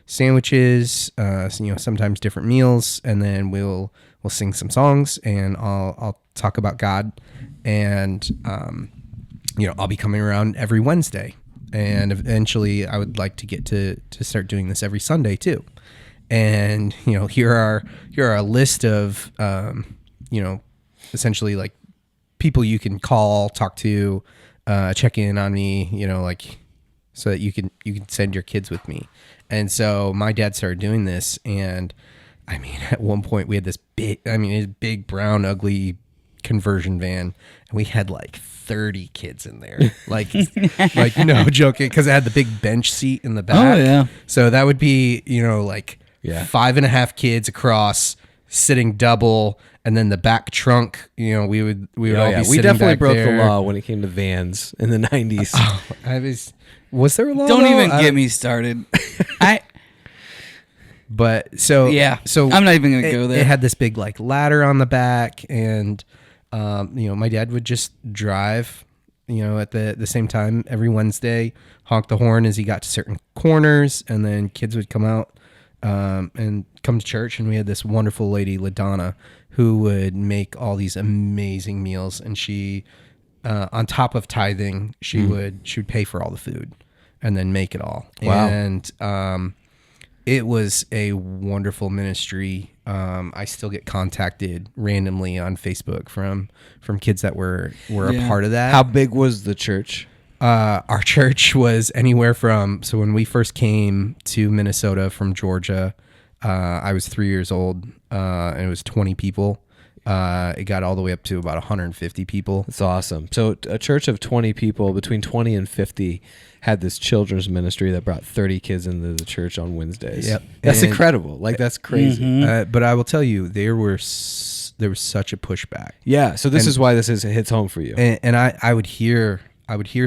sandwiches, sometimes different meals, and then we'll sing some songs, and I'll talk about God, and I'll be coming around every Wednesday, and eventually I would like to get to start doing this every Sunday too." And here are a list of essentially like people you can call, talk to, check in on me, so that you can send your kids with me. And so my dad started doing this, and I mean, at one point we had this big brown ugly conversion van, and we had like 30 kids in there, like no joking, because it had the big bench seat in the back. Oh, yeah. So that would be 5.5 kids across, sitting double, and then the back trunk, we would all be sitting We definitely back broke there. the law when it came to vans in the 90s. Was there a law? Don't though? even get me started. But so Yeah. so I'm not even gonna go there. It had this big like ladder on the back, and my dad would just drive, at the same time every Wednesday, honk the horn as he got to certain corners, and then kids would come out and come to church, and we had this wonderful lady, LaDonna, who would make all these amazing meals, and she, on top of tithing, she would pay for all the food and then make it all. Wow. And it was a wonderful ministry. I still get contacted randomly on Facebook from kids that were a part of that. How big was the church? Our church was anywhere from, so when we first came to Minnesota from Georgia, I was 3 years old, and it was 20 people. It got all the way up to about 150 people. That's awesome. So a church of 20 people, between 20 and 50, had this children's ministry that brought 30 kids into the church on Wednesdays. Yep. That's And- incredible. Like, that's crazy. But I will tell you, there was such a pushback. Yeah. So this is why this hits home for you. And I would hear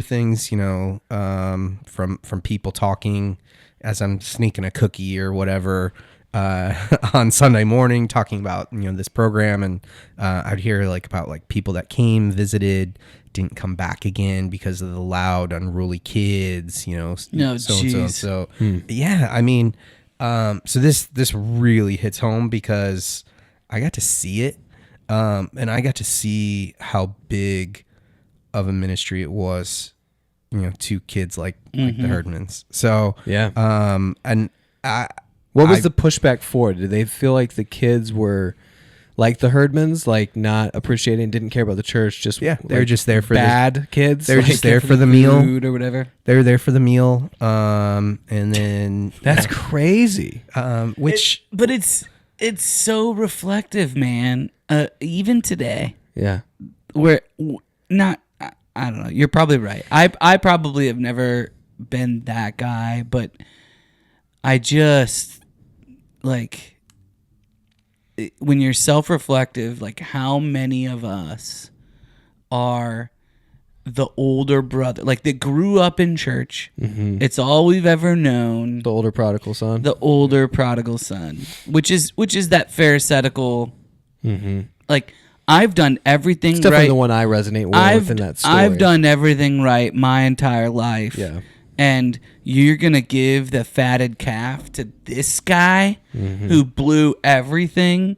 things, from people talking as I'm sneaking a cookie or whatever, on Sunday morning, talking about, this program. And, I'd hear about people that came, visited, didn't come back again because of the loud, unruly kids, No, so. Yeah. I mean, so this really hits home because I got to see it. And I got to see how big of a ministry it was, to kids like the Herdmans. So, Yeah. and What was the pushback for? Did they feel like the kids were like the Herdmans, like not appreciating, didn't care about the church, just Yeah, they're like, just there for bad kids. They're like, just there for the meal food or whatever. They were there for the meal, and then That's crazy. which It's so reflective, man. Even today, Yeah. where not I don't know. You're probably right. I probably have never been that guy, but I just like when you're self-reflective, like how many of us are the older brother, like that grew up in church. Mm-hmm. It's all we've ever known. The older prodigal son. The older prodigal son, which is that pharisaical. Mm-hmm. Like I've done everything It's definitely right. the one I resonate with in that story. I've done everything right my entire life. Yeah. And you're gonna give the fatted calf to this guy who blew everything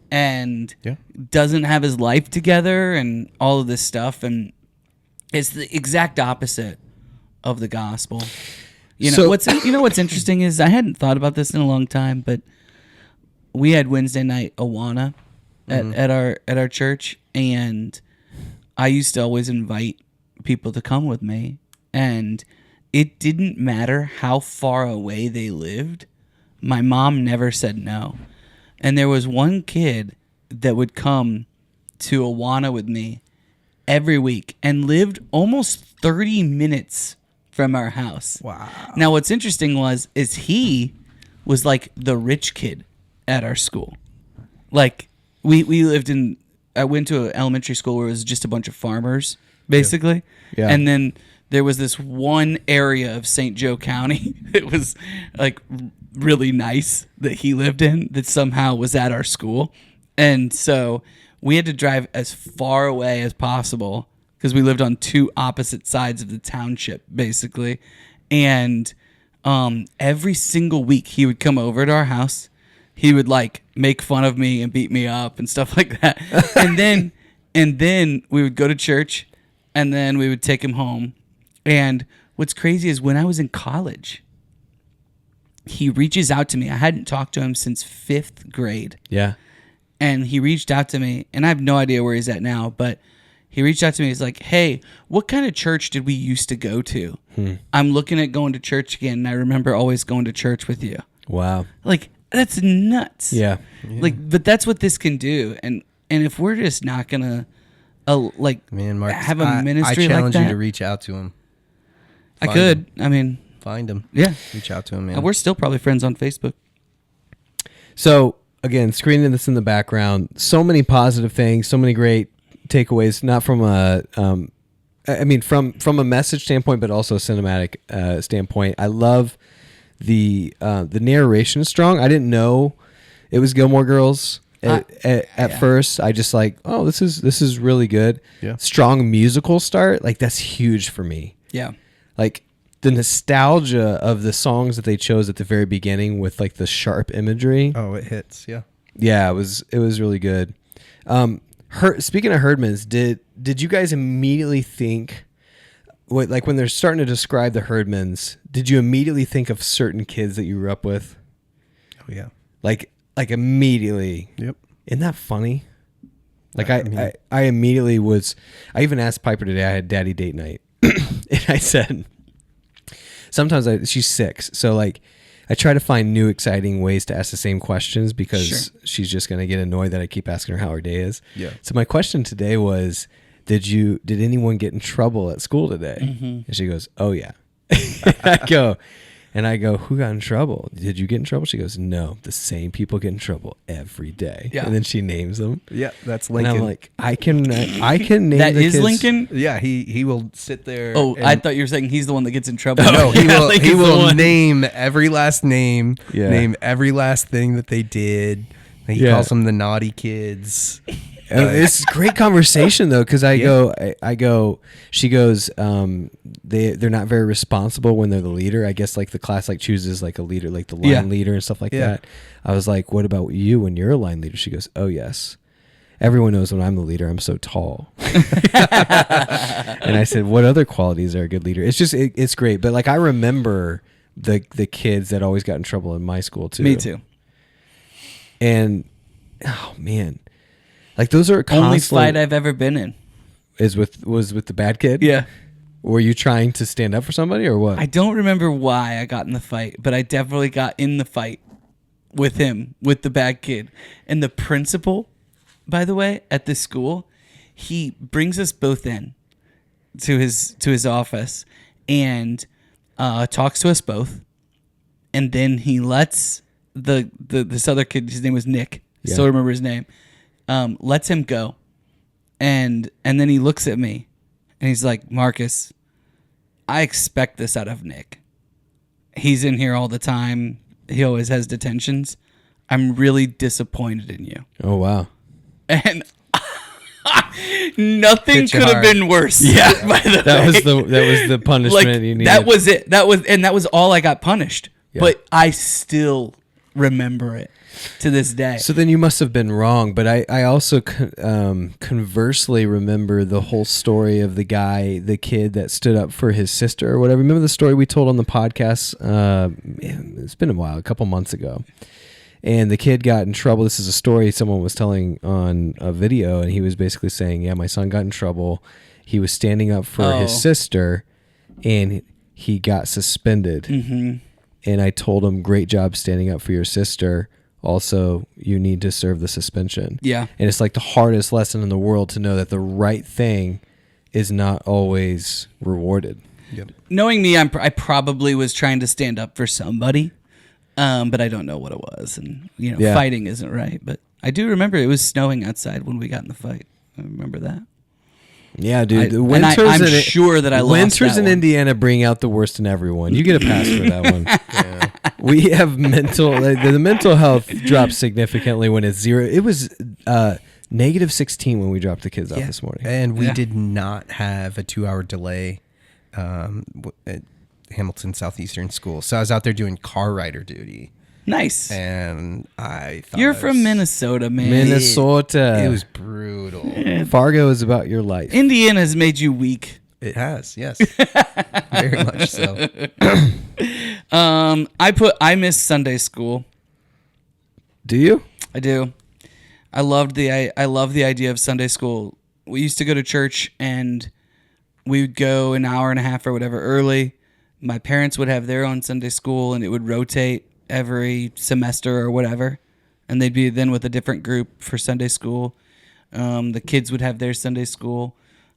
and doesn't have his life together and all of this stuff, and it's the exact opposite of the gospel. You know what's interesting is I hadn't thought about this in a long time, but we had Wednesday night Awana at our church, and I used to always invite people to come with me, and it didn't matter how far away they lived. My mom never said no. And there was one kid that would come to Awana with me every week and lived almost 30 minutes from our house. Wow. Now, what's interesting is he was like the rich kid at our school. Like we lived I went to an elementary school where it was just a bunch of farmers, basically. Yeah. And then there was this one area of St. Joe County that was like really nice that he lived in that somehow was at our school. And so we had to drive as far away as possible because we lived on two opposite sides of the township, basically. And every single week he would come over to our house. He would like make fun of me and beat me up and stuff like that. and then we would go to church, and then we would take him home. And what's crazy is when I was in college, he reaches out to me. I hadn't talked to him since 5th grade. Yeah. And he reached out to me, and I have no idea where he's at now, but he reached out to me. He's like, hey, what kind of church did we used to go to? I'm looking at going to church again, and I remember always going to church with you. Wow. Like, that's nuts. Yeah. Like, but that's what this can do. And if we're just not going to, Man, Mark, have a ministry I challenge like that. you to reach out to him. I could. I mean, Find him. yeah. Reach out to him, man. We're still probably friends on Facebook. So again, screening this in the background, so many positive things, so many great takeaways, not from from a message standpoint, but also a cinematic standpoint. I love the narration is strong. I didn't know it was Gilmore Girls at first. I just like, oh, this is really good. Yeah. Strong musical start. Like that's huge for me. Yeah. Like the nostalgia of the songs that they chose at the very beginning with like the sharp imagery. Oh, it hits. Yeah. Yeah, it was really good. Speaking of Herdmans, did you guys immediately think, like when they're starting to describe the Herdmans, did you immediately think of certain kids that you grew up with? Oh yeah. Like immediately. Yep. Isn't that funny? Like I immediately was. I even asked Piper today. I had daddy date night, and I said, sometimes she's 6, so like I try to find new exciting ways to ask the same questions because she's just gonna get annoyed that I keep asking her how her day is. Yeah. So my question today was, did anyone get in trouble at school today? And she goes, oh yeah. And I go, who got in trouble? Did you get in trouble? She goes, no, the same people get in trouble every day. Yeah. And then she names them. Yeah, that's Lincoln. And I'm like, I can name That the is kids. Lincoln? Yeah, he will sit there. Oh, and- I thought you were saying he's the one that gets in trouble. No, he will. Lincoln's He the will one. name every last name. Yeah. Name every last thing that they did. He Yeah. calls them the naughty kids. It's great conversation though, because I go, she goes, they're not very responsible when they're the leader. I guess like the class like chooses like a leader, like the line leader and stuff like that. I was like, what about you when you're a line leader? She goes, oh yes, everyone knows when I'm the leader, I'm so tall. And I said, what other qualities are a good leader? It's just it's great, but like I remember the kids that always got in trouble in my school too. Me too. And oh man, Like those are Only constantly fight I've ever been in. was with the bad kid. Yeah. Were you trying to stand up for somebody or what? I don't remember why I got in the fight, but I definitely got in the fight with him, with the bad kid. And the principal, by the way, at this school, he brings us both in to his office and talks to us both. And then he lets this other kid, his name was Nick. I still remember his name. Lets him go. And then he looks at me and he's like, Marcus, I expect this out of Nick. He's in here all the time. He always has detentions. I'm really disappointed in you. Oh, wow. And nothing could have been worse. Yeah. By the That way. was the punishment you needed. That was it. That was all I got punished. Yeah. But I still remember it to this day. So then you must have been wrong. But I also conversely remember the whole story of the kid that stood up for his sister or whatever. Remember the story we told on the podcast? It's been a while, a couple months ago. And the kid got in trouble. This is a story someone was telling on a video, and he was basically saying, yeah, my son got in trouble. He was standing up for his sister, and he got suspended. Mm-hmm. And I told him, great job standing up for your sister. Also, you need to serve the suspension. Yeah. And it's like the hardest lesson in the world to know that the right thing is not always rewarded. Yep. Knowing me, I probably was trying to stand up for somebody, but I don't know what it was. And, fighting isn't right. But I do remember it was snowing outside when we got in the fight. I remember that. Yeah, dude. I'm sure that I lost winters that in one. Indiana bring out the worst in everyone. You get a pass for that one. Yeah. We have the mental health drops significantly when it's 0. It was negative 16 when we dropped the kids off this morning. And we did not have a 2-hour delay at Hamilton Southeastern School. So I was out there doing car rider duty. Nice. And I thought You're from Minnesota, man. Minnesota. It was brutal. Fargo is about your life. Indiana has made you weak. It has, yes. Very much so. I miss Sunday school. Do you? I do. I love the idea of Sunday school. We used to go to church and we would go an hour and a half or whatever early. My parents would have their own Sunday school and it would rotate every semester or whatever. And they'd be then with a different group for Sunday school. The kids would have their Sunday school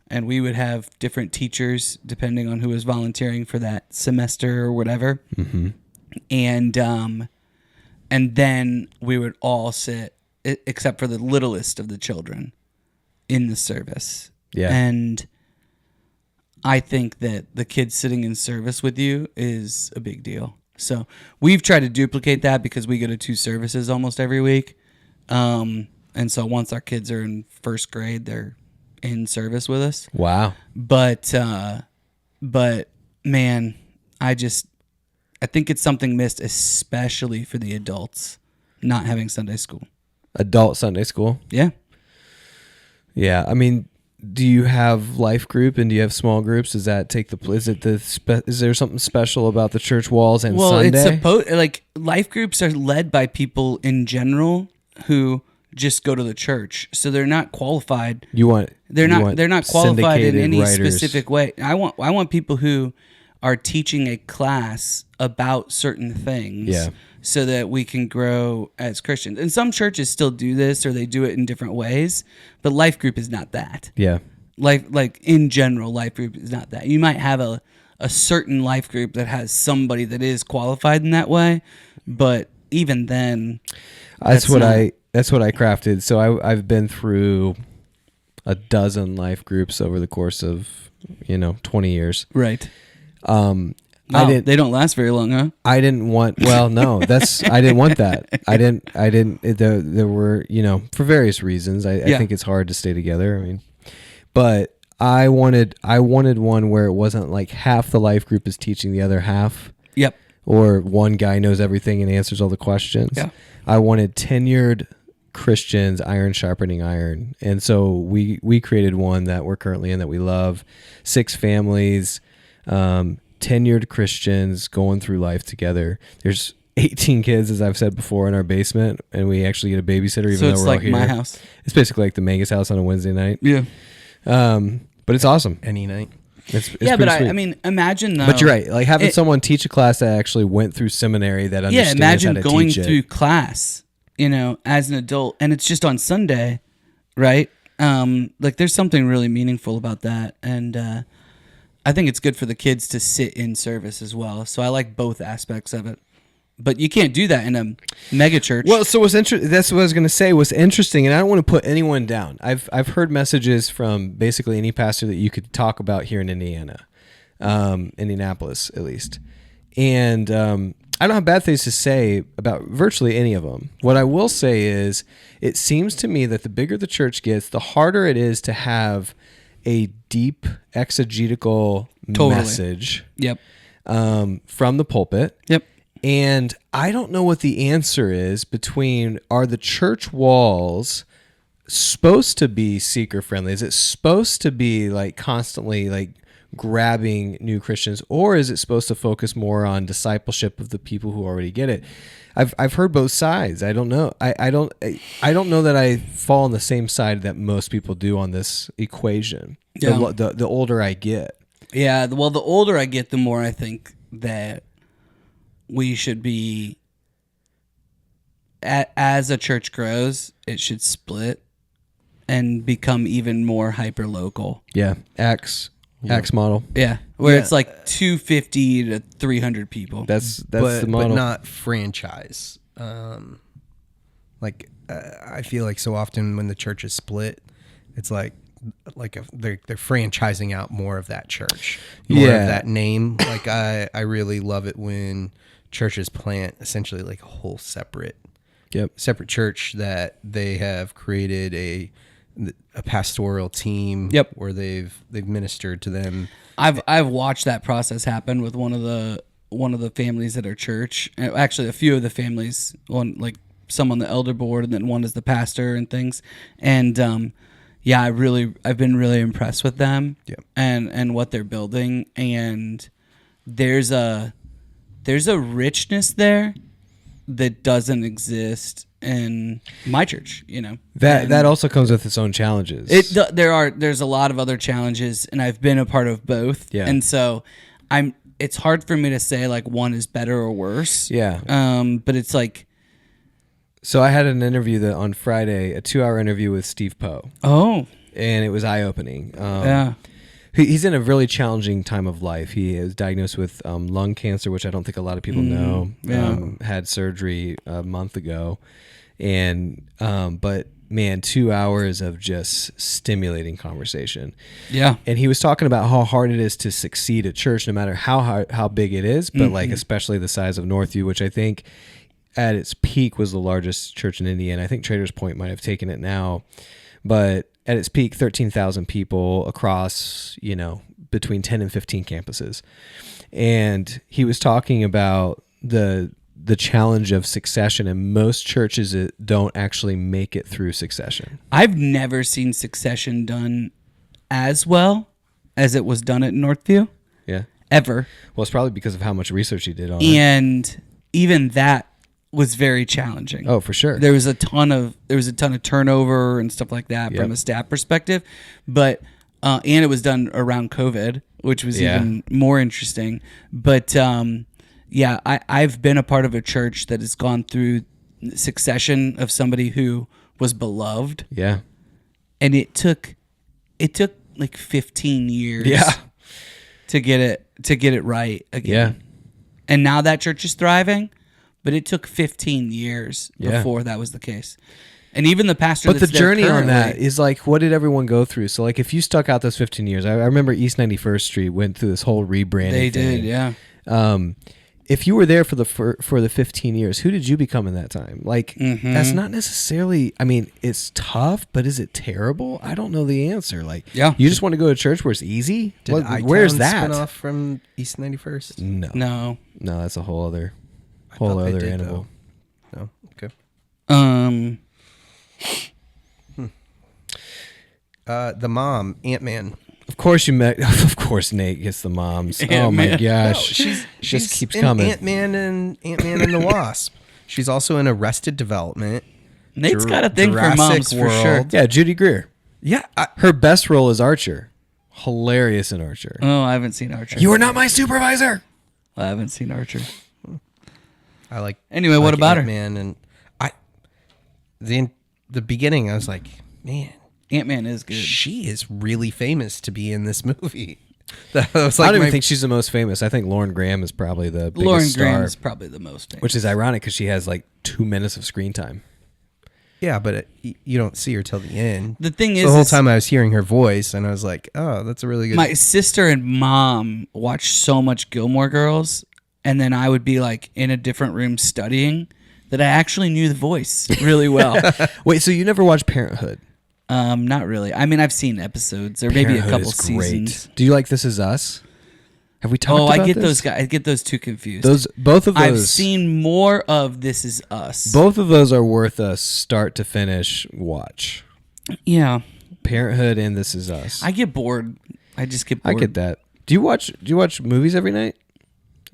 and we would have different teachers depending on who was volunteering for that semester or whatever. Mm-hmm. And then we would all sit, except for the littlest of the children, in the service. Yeah. And I think that the kids sitting in service with you is a big deal. So we've tried to duplicate that because we go to 2 services almost every week. And so once our kids are in first grade, they're in service with us. Wow. But man, I think it's something missed, especially for the adults not having Sunday school. Adult Sunday school? Yeah. Yeah. I mean, do you have life group and do you have small groups? Does that take is there something special about the church walls and Sunday? It's life groups are led by people in general who just go to the church. So they're not qualified. They're not qualified in any writers. specific way. I want people who are teaching a class about certain things. Yeah. So that we can grow as Christians. And some churches still do this or they do it in different ways, but life group is not that. Yeah. Like in general, life group is not that. You might have a certain life group that has somebody that is qualified in that way, but even then, that's what I crafted. So I've been through a dozen life groups over the course of 20 years. Right. They don't last very long, huh? I didn't want. Well, no, I didn't want that. I didn't. There were, for various reasons. I think it's hard to stay together. I mean, but I wanted one where it wasn't like half the life group is teaching the other half. Yep. Or one guy knows everything and answers all the questions. Yeah. I wanted tenured Christians, iron sharpening iron, and so we created one that we're currently in that we love. 6 families. Tenured Christians going through life together. There's 18 kids, as I've said before, in our basement, and we actually get a babysitter, even So though it's we're like all here. my house. It's basically like the Mangus house on a Wednesday night. Yeah. But it's awesome. Any night. It's Yeah, pretty but sweet. I mean, imagine though. But you're right. Like having it- someone teach a class that actually went through seminary that Yeah, understands imagine how to going teach it. through class, as an adult, and it's just on Sunday, right? Like there's something really meaningful about that, and I think it's good for the kids to sit in service as well. So I like both aspects of it. But you can't do that in a mega church. Well, so that's what I was going to say. What's interesting, and I don't want to put anyone down. I've heard messages from basically any pastor that you could talk about here in Indiana, Indianapolis at least, and I don't have bad things to say about virtually any of them. What I will say is, it seems to me that the bigger the church gets, the harder it is to have a deep exegetical message. Yep. From the pulpit. Yep. And I don't know what the answer is between, are the church walls supposed to be seeker friendly? Is it supposed to be like constantly like grabbing new Christians, or is it supposed to focus more on discipleship of the people who already get it? I've heard both sides. I don't know. I don't know that I fall on the same side that most people do on this equation. Yeah. The older I get. Yeah. Well, the older I get, the more I think that we should be, as a church grows, it should split and become even more hyper local. Yeah. Acts model. Yeah, where Yeah. it's like 250 to 300 people. That's but, the model. but not franchise. I feel like so often when the church is split, it's like they're franchising out more of that church, more Yeah. of that name. Like I really love it when churches plant essentially like a whole separate church that they have created a pastoral team. Yep. Where they've ministered to them. I've watched that process happen with one of the families at our church. Actually, a few of the families, one like some on the elder board, and then one is the pastor and things. And yeah, I've been really impressed with them. Yep. And what they're building, and there's a richness there that doesn't exist in my church, That also comes with its own challenges. There's a lot of other challenges, and I've been a part of both. Yeah. And so it's hard for me to say like one is better or worse. Yeah. But it's like, So I had an interview on Friday, a 2-hour interview with Steve Poe, oh, and it was eye-opening. yeah. He's in a really challenging time of life. He is diagnosed with lung cancer, which I don't think a lot of people know. yeah. Had surgery a month ago, and but man, 2 hours of just stimulating conversation. Yeah. And he was talking about how hard it is to succeed at church, no matter how big it is, but like especially the size of Northview, which I think at its peak was the largest church in Indiana. I think Traders Point might have taken it now, but at its peak, 13,000 people across, between 10 and 15 campuses. And he was talking about the challenge of succession, and most churches don't actually make it through succession. I've never seen Succession done as well as it was done at Northview, Yeah. ever. Well, it's probably because of how much research he did on it. And even that was very challenging. Oh, for sure. There was a ton of turnover and stuff like that from a staff perspective, but and it was done around COVID, which was even more interesting. But yeah, I've been a part of a church that has gone through succession of somebody who was beloved, Yeah. and it took like 15 years, to get it right again. Yeah. And now that church is thriving. But it took 15 years Yeah. before that was the case. And even the pastor But the that's there journey on that currently- is like, what did everyone go through? So like, if you stuck out those 15 years, I remember East 91st Street went through this whole rebranding. They thing. did, yeah. If you were there for the 15 years, who did you become in that time? Like, that's not necessarily, I mean, it's tough, but is it terrible? I don't know the answer. Like, Yeah. you just want to go to church where it's easy? Did Where's I-Town that? spin off from East 91st? No, No. that's a whole other thought they did, animal. No. Okay. Um, The mom, Ant-Man, Of course you met. Of course Nate gets the moms. Oh my Ant-Man. gosh, she's just keeps in coming. Ant-Man and the Wasp. She's also in Arrested Development. Nate's got a thing for Jurassic moms for sure. World. Yeah, Judy Greer. Yeah, Her best role is Archer. Hilarious in Archer. Oh, I haven't seen Archer. You are not my supervisor. I haven't seen Archer. I like. Anyway, what about her? Ant-Man and the beginning, I was like, man, Ant-Man is good. she is really famous to be in this movie. That was I like don't even think she's the most famous. I think Lauren Graham is probably the biggest Lauren star, Graham is probably the most famous. which is ironic because she has like 2 minutes of screen time. yeah, but you don't see her till the end. The thing So is, the whole is time I was hearing her voice, and I was like, oh, that's a really good. my sister and mom watched so much Gilmore Girls, and then I would be like in a different room studying, that I actually knew the voice really well. Wait, so you never watched Parenthood? Not really. I mean, I've seen episodes or maybe a Parenthood couple is great. seasons. Do you like This Is Us? Have we talked Oh, about I get this? those guys. I get those two confused. Both of those. I've seen more of This Is Us. Both of those are worth a start to finish watch. Yeah, Parenthood and This Is Us. I get bored. I just get I bored. get that. Do you watch movies every night?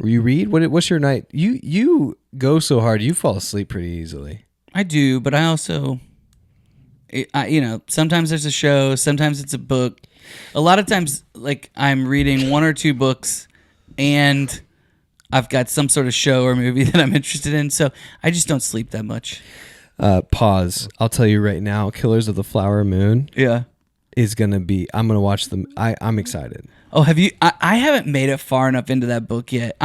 Or you read? What's your night? You go so hard, you fall asleep pretty easily. I do, but I also, sometimes there's a show, sometimes it's a book. A lot of times, like, I'm reading 1 or 2 books, and I've got some sort of show or movie that I'm interested in, so I just don't sleep that much. Pause. I'll tell you right now, Killers of the Flower Moon Yeah. is gonna be. I'm gonna watch them. I'm excited. Oh, have you? I haven't made it far enough into that book yet.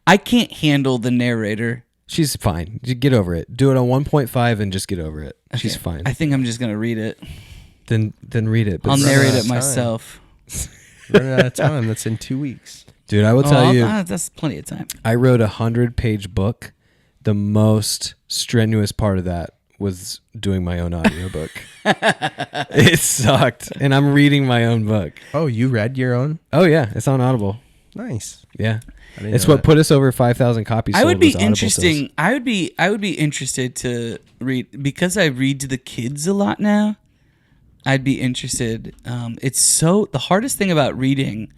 I can't handle the narrator. She's fine. You get over it. Do it on 1.5 and just get over it. She's Okay. fine. I think I'm just gonna read it. Then read it. I'll running narrate out it of time. myself. running out of time. That's in 2 weeks. Dude, I will tell you. That's plenty of time. I wrote a 100-page book. The most strenuous part of that was doing my own audiobook. It sucked. And I'm reading my own book. Oh, you read your own? Oh, yeah. It's on Audible. Nice. Yeah. I didn't It's know what that. put us over 5,000 copies. I sold would be was Audible interesting. sales. I would be interested to read, because I read to the kids a lot now. I'd be interested. It's the hardest thing about reading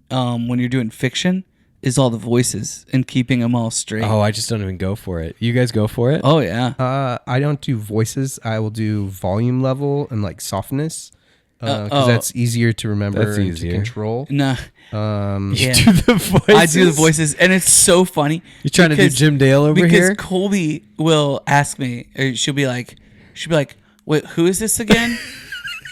when you're doing fiction is all the voices and keeping them all straight. Oh, I just don't even go for it. You guys go for it? Oh yeah. I don't do voices. I will do volume level and like softness because oh. that's easier to remember That's and easier. to control. No. You Yeah. do the voices? I do the voices, and it's so funny. You trying to do Jim Dale over because here? Colby will ask me, or she'll be like, "Wait, who is this again?"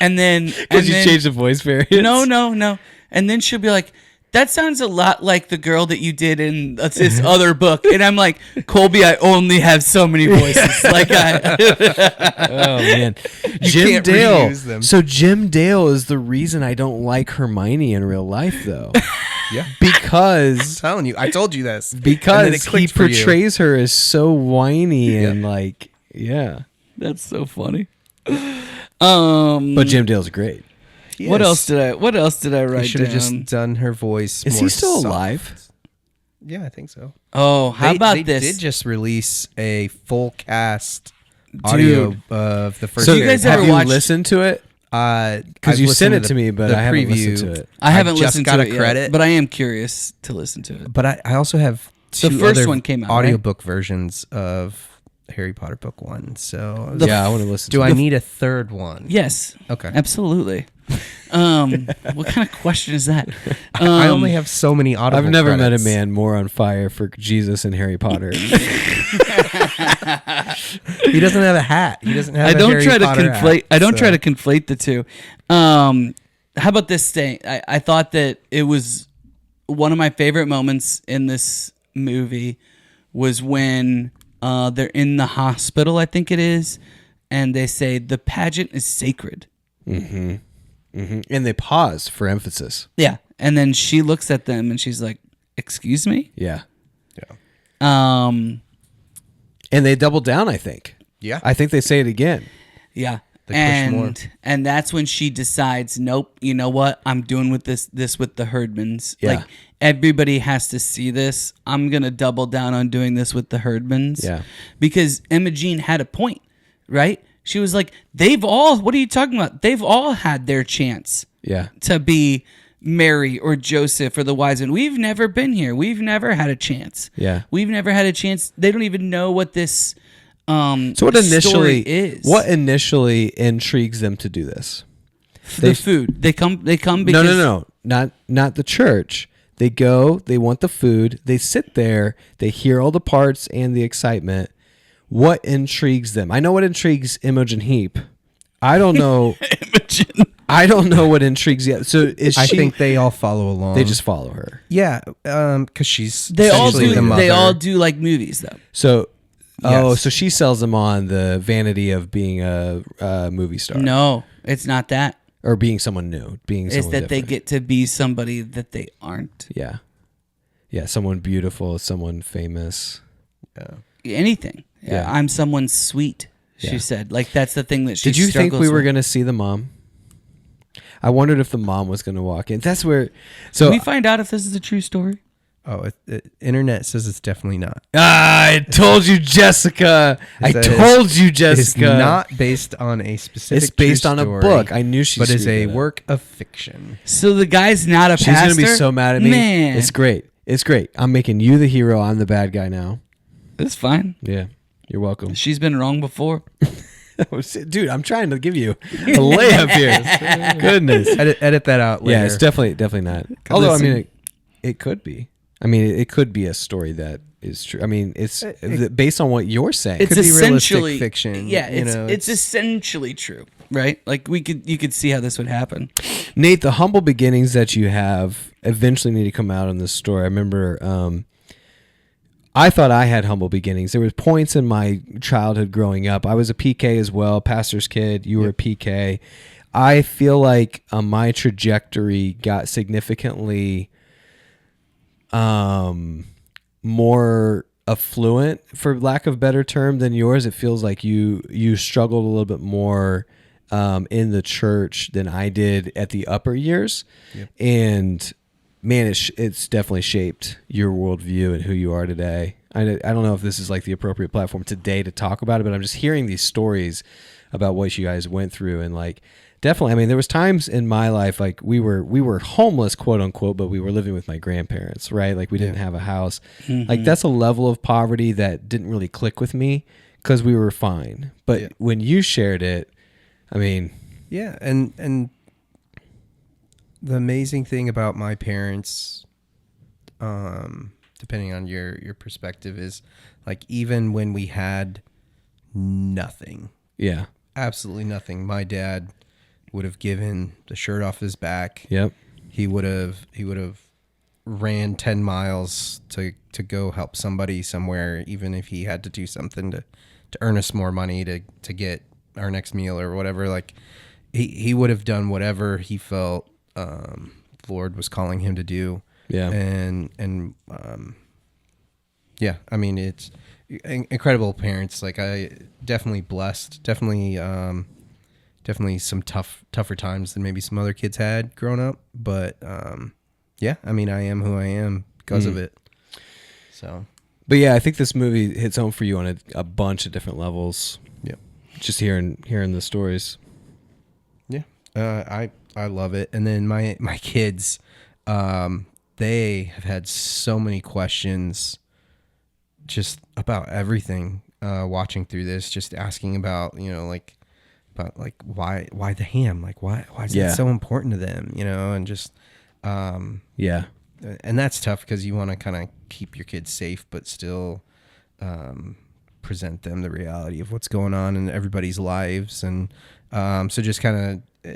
And then Because you changed the voice variants? No. And then she'll be like, that sounds a lot like the girl that you did in this other book. And I'm like, Colby, I only have so many voices. Oh, man. Jim can't Dale. reuse them. So Jim Dale is the reason I don't like Hermione in real life, though. Yeah. Because telling you, I told you this. And then because it he clicked for you. portrays her as so whiny and like, yeah. That's so funny. But Jim Dale's great. What Yes. else did I write You should down? have just done her voice. Is more he still soft. alive? Yeah, I think so. Oh, how about they this? They did just release a full cast audio of the first. So you guys have ever you watched- listened to it? Because you sent it to me, but I haven't listened to it. I haven't just listened got to a it credit. yet, but I am curious to listen to it. But I also have two The first other one came out, right? audiobook versions of Harry Potter book 1. So I was Yeah, I want to listen do to I it. need a third one? Yes. Okay. Absolutely. What kind of question is that? I only have so many audible I've never met a credits. man more on fire for Jesus and Harry Potter. He doesn't have a hat. He doesn't have I a don't Harry try to Potter conflate. hat, I don't so- try to conflate the two. How about this thing? I thought that it was one of my favorite moments in this movie was when they're in the hospital, I think it is, and they say the pageant is sacred. And they pause for emphasis. Yeah, and then she looks at them and she's like, "Excuse me." Yeah. Um, And they double down, I think. Yeah. I think they say it again. yeah. They push more. And that's when she decides, nope, you know what? I'm doing with this with the Herdmans. Yeah. Like everybody has to see this. I'm gonna double down on doing this with the Herdmans. Yeah. Because Imogene had a point, right? She was like, what are you talking about? They've all had their chance. Yeah. to be Mary or Joseph or the wise men. We've never been here. We've never had a chance. Yeah. We've never had a chance. They don't even know what this So story is. what initially intrigues them to do this? The food. They come because No. Not the church. They go, they want the food, they sit there, they hear all the parts and the excitement. What intrigues them? I know what intrigues Imogen Heap. I don't know. I don't know what intrigues you. So I think they all follow along. They just follow her. Yeah, because she's They all essentially do. the mother. They all do like movies though. So, Yes. so she sells them on the vanity of being a movie star. No, it's not that. Or being someone new. It's that they get to be somebody that they aren't. Yeah. Yeah, someone beautiful, someone famous. Anything. Yeah. I'm someone sweet, she Yeah. said. Like, that's the thing that she Did you think we struggles were with. going to see the mom? I wondered if the mom was going to walk in. That's where... So Can we find out if this is a true story? Oh, internet says it's definitely not. I told you, Jessica. I It told you, It's Jessica. not based on a specific. It's based true on a story, book. I knew she but is screwed a that up. work of fiction. So the guy's not a She's pastor? going to be so mad at me. Man. It's great. It's great. I'm making you the hero. I'm the bad guy now. It's fine. Yeah. You're welcome. She's been wrong before. Dude, I'm trying to give you a layup here. Goodness. Edit that out later. Yeah, it's definitely not. Although, I mean, it could be. I mean, it could be a story that is true. I mean, it's based on what you're saying. It's could be realistic essentially fiction. Yeah, you know, it's essentially true, right? Like you could see how this would happen. Nate, the humble beginnings that you have eventually need to come out in this story. I remember I thought I had humble beginnings. There was points in my childhood growing up. I was a PK as well, pastor's kid. You were a PK. I feel like my trajectory got significantly more affluent, for lack of a better term, than yours. It feels like you struggled a little bit more in the church than I did at the upper years. Yep. And man, it's definitely shaped your worldview and who you are today. I don't know if this is like the appropriate platform today to talk about it, but I'm just hearing these stories about what you guys went through. And like, definitely, I mean, there was times in my life, like we were homeless, quote unquote, but we were living with my grandparents, right? Like we didn't have a house. Mm-hmm. Like that's a level of poverty that didn't really click with me because we were fine. But when you shared it, I mean, yeah. And the amazing thing about my parents, depending on your perspective, is like, even when we had nothing, absolutely nothing, my dad would have given the shirt off his back. Yep. He would have ran 10 miles to go help somebody somewhere, even if he had to do something to earn us more money to get our next meal or whatever. Like he would have done whatever he felt Lord was calling him to do. Yeah. And yeah, I mean, it's incredible parents. Like, I definitely blessed, definitely some tougher times than maybe some other kids had growing up. But yeah, I mean, I am who I am because of it. So, but yeah, I think this movie hits home for you on a bunch of different levels. Yeah, just hearing the stories. Yeah, I love it. And then my kids, they have had so many questions just about everything. Watching through this, just asking about, like why the ham, like why is it so important to them, and just yeah. And that's tough because you want to kind of keep your kids safe, but still present them the reality of what's going on in everybody's lives. And so just kind of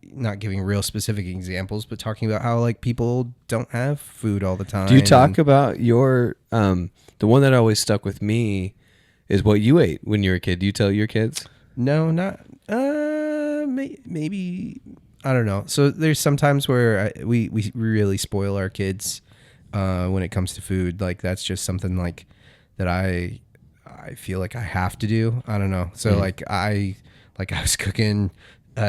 not giving real specific examples, but talking about how like people don't have food all the time. Do you talk about your the one that always stuck with me is what you ate when you were a kid? Do you tell your kids? No, not maybe. I don't know. So there's sometimes where we really spoil our kids when it comes to food. Like that's just something like that I feel like I have to do. I don't know. So like I was cooking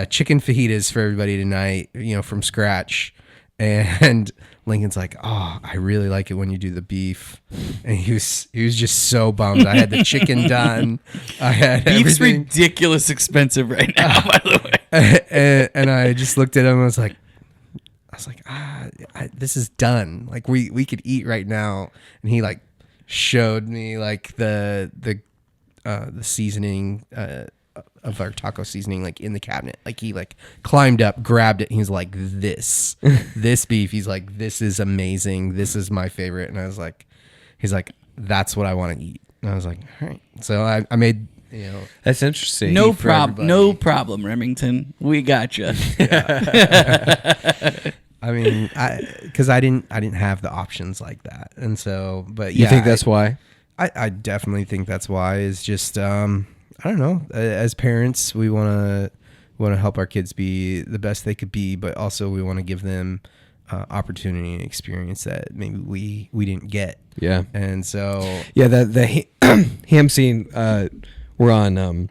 chicken fajitas for everybody tonight, from scratch. And Lincoln's like, "Oh, I really like it when you do the beef," and he was just so bummed. I had the chicken done. I had beef's everything. Ridiculous expensive right now, by the way. and I just looked at him and was like, this is done. Like we could eat right now. And he like showed me like the seasoning of our taco seasoning like in the cabinet. Like he like climbed up, grabbed it. And he's like, this beef. He's like, this is amazing. This is my favorite. And I was like, he's like, that's what I want to eat. And I was like, all right. So I made, that's interesting. No problem, Remington. We gotcha. I mean, because I didn't have the options like that, and so, but You think that's why? I definitely think that's why. Is just I don't know. As parents, we want to help our kids be the best they could be, but also we want to give them opportunity and experience that maybe we didn't get. Yeah, and so the ham scene. We're on.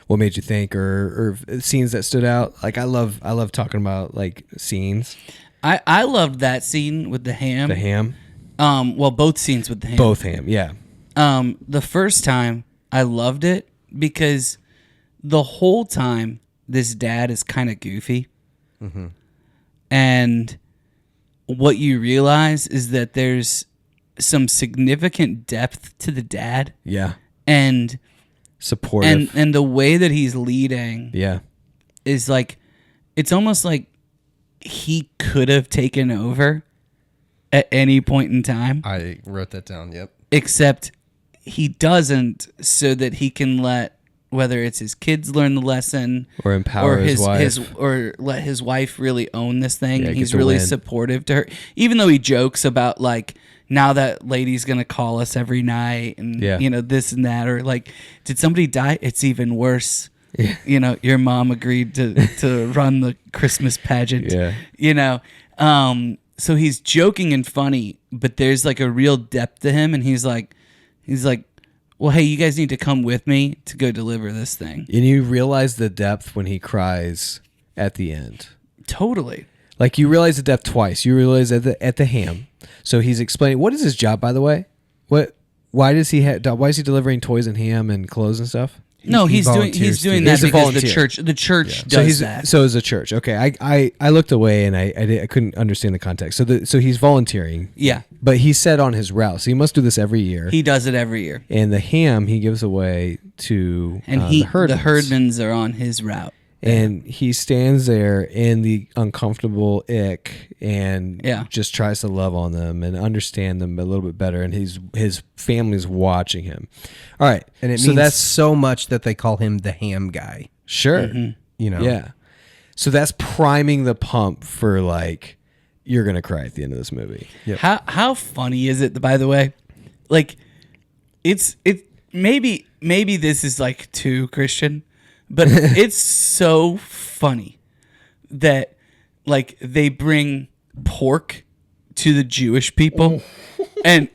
What made you think, or scenes that stood out? Like I love talking about like scenes. I loved that scene with the ham. The ham. Well, both scenes with the ham. Both ham, yeah. The first time I loved it because the whole time this dad is kind of goofy, and what you realize is that there's some significant depth to the dad. Yeah, and supportive, and the way that he's leading, is like it's almost like he could have taken over at any point in time. I wrote that down. Yep. Except he doesn't, so that he can let whether it's his kids learn the lesson or empower his wife, or let his wife really own this thing. Yeah, and he's really supportive to her, even though he jokes about like, now that lady's gonna call us every night and this and that, or like, did somebody die? It's even worse. Yeah. Your mom agreed to run the Christmas pageant. Yeah. So he's joking and funny, but there's like a real depth to him, and he's like, well, hey, you guys need to come with me to go deliver this thing. And you realize the depth when he cries at the end. Totally. Like you realize the depth twice. You realize at the ham. So he's explaining, what is his job, by the way? Why is he delivering toys and ham and clothes and stuff? No, he's doing that because the church does that. So is the church. Okay, I looked away and I couldn't understand the context. So he's volunteering. Yeah, but he said on his route, so he must do this every year. He does it every year. And the ham he gives away to the Herdmans. The Herdmans are on his route. And he stands there in the uncomfortable ick and just tries to love on them and understand them a little bit better. And his family's watching him. All right. And it means that's so much that they call him the ham guy. Sure. Mm-hmm. Yeah. So that's priming the pump for like, you're going to cry at the end of this movie. Yep. How funny is it, by the way? Like, it's maybe this is like too Christian. But it's so funny that like they bring pork to the Jewish people and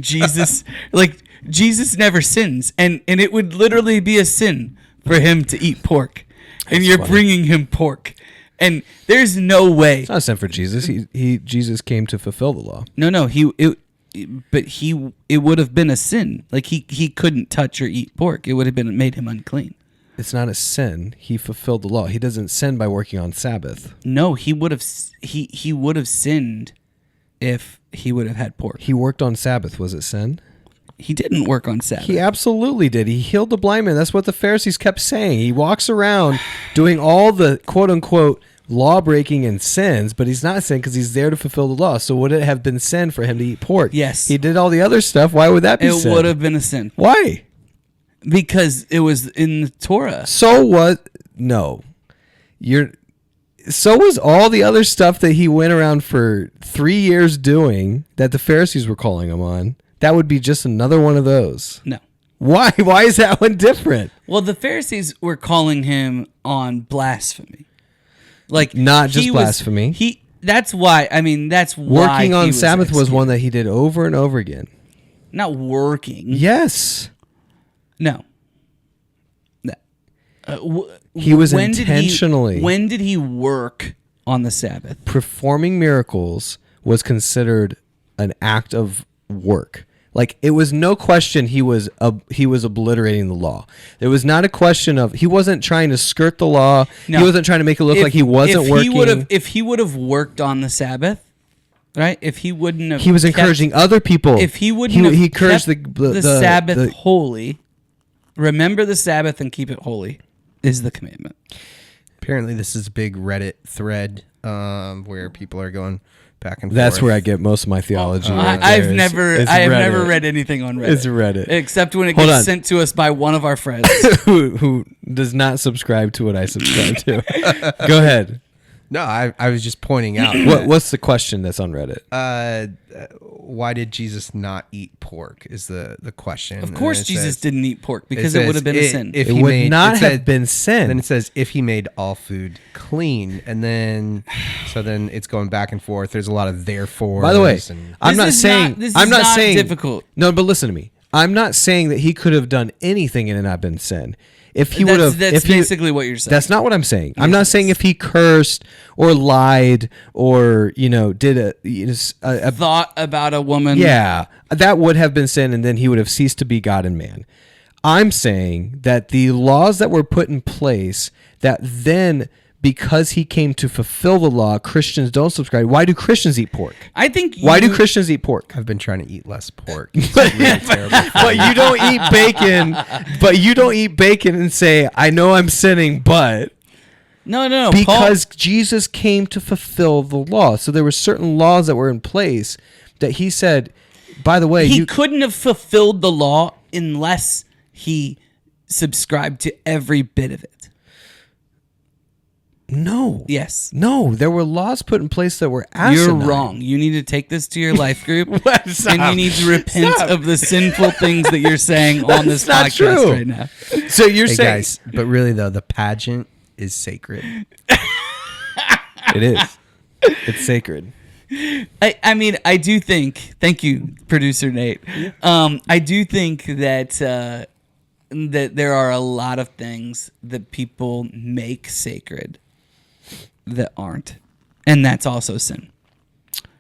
Jesus, like Jesus never sins, and it would literally be a sin for him to eat pork. And you're bringing him pork. And there's no way. It's not a sin for Jesus. Jesus came to fulfill the law. No, it would have been a sin. Like he couldn't touch or eat pork. It would have made him unclean. It's not a sin. He fulfilled the law. He doesn't sin by working on Sabbath. No, he would have sinned if he would have had pork. He worked on Sabbath. Was it sin? He didn't work on Sabbath. He absolutely did. He healed the blind man. That's what the Pharisees kept saying. He walks around doing all the quote unquote law breaking and sins, but he's not sin because he's there to fulfill the law. So would it have been sin for him to eat pork? Yes. He did all the other stuff. Why would that be sin? It would have been a sin. Why? Because it was in the Torah. So what? No. So was all the other stuff that he went around for 3 years doing that the Pharisees were calling him on. That would be just another one of those. No. Why? Why is that one different? Well, the Pharisees were calling him on blasphemy. Like not just blasphemy. That's why. I mean, that's why working on Sabbath was one that he did over and over again. Not working. Yes. No. He was intentionally. When did he work on the Sabbath? Performing miracles was considered an act of work. Like, it was no question he was obliterating the law. There was not a question of, he wasn't trying to skirt the law. No. He wasn't trying to make it look like he wasn't working. If he would have worked on the Sabbath, right? If he wouldn't have, He was encouraging other people. If he wouldn't have encouraged kept the Sabbath holy, remember the Sabbath and keep it holy, is the commandment. Apparently, this is a big Reddit thread where people are going back and forth. That's where I get most of my theology. I have never read anything on Reddit. It's Reddit. Except when it gets sent to us by one of our friends. who does not subscribe to what I subscribe to. Go ahead. No, I was just pointing out. What's the question that's on Reddit? Why did Jesus not eat pork is the question. Of course Jesus didn't eat pork because it would have been a sin. It would not have been sin. Then it says if he made all food clean, and then it's going back and forth. There's a lot of therefore. By the way, I'm not saying difficult. No, but listen to me. I'm not saying that he could have done anything and it not been sin. If he would have, that's basically what you're saying. That's not what I'm saying. I'm not saying if he cursed or lied or did a thought about a woman. Yeah, that would have been sin, and then he would have ceased to be God and man. I'm saying that the laws that were put in place, that then because he came to fulfill the law, Christians don't subscribe. Why do Christians eat pork? I think. Why do Christians eat pork? I've been trying to eat less pork. It's really terrible. But you don't eat bacon. But you don't eat bacon and say, "I know I'm sinning," but no, because Jesus came to fulfill the law. So there were certain laws that were in place that he said. By the way, he couldn't have fulfilled the law unless he subscribed to every bit of it. No. Yes. No, there were laws put in place that were asinine. You're wrong. You need to take this to your life group, and you need to repent of the sinful things that you're saying on this podcast right now. So you're hey saying, guys, but really though, the pageant is sacred. It is. It's sacred. I mean, I do think. Thank you, producer Nate. I do think that that there are a lot of things that people make sacred that aren't, and that's also sin.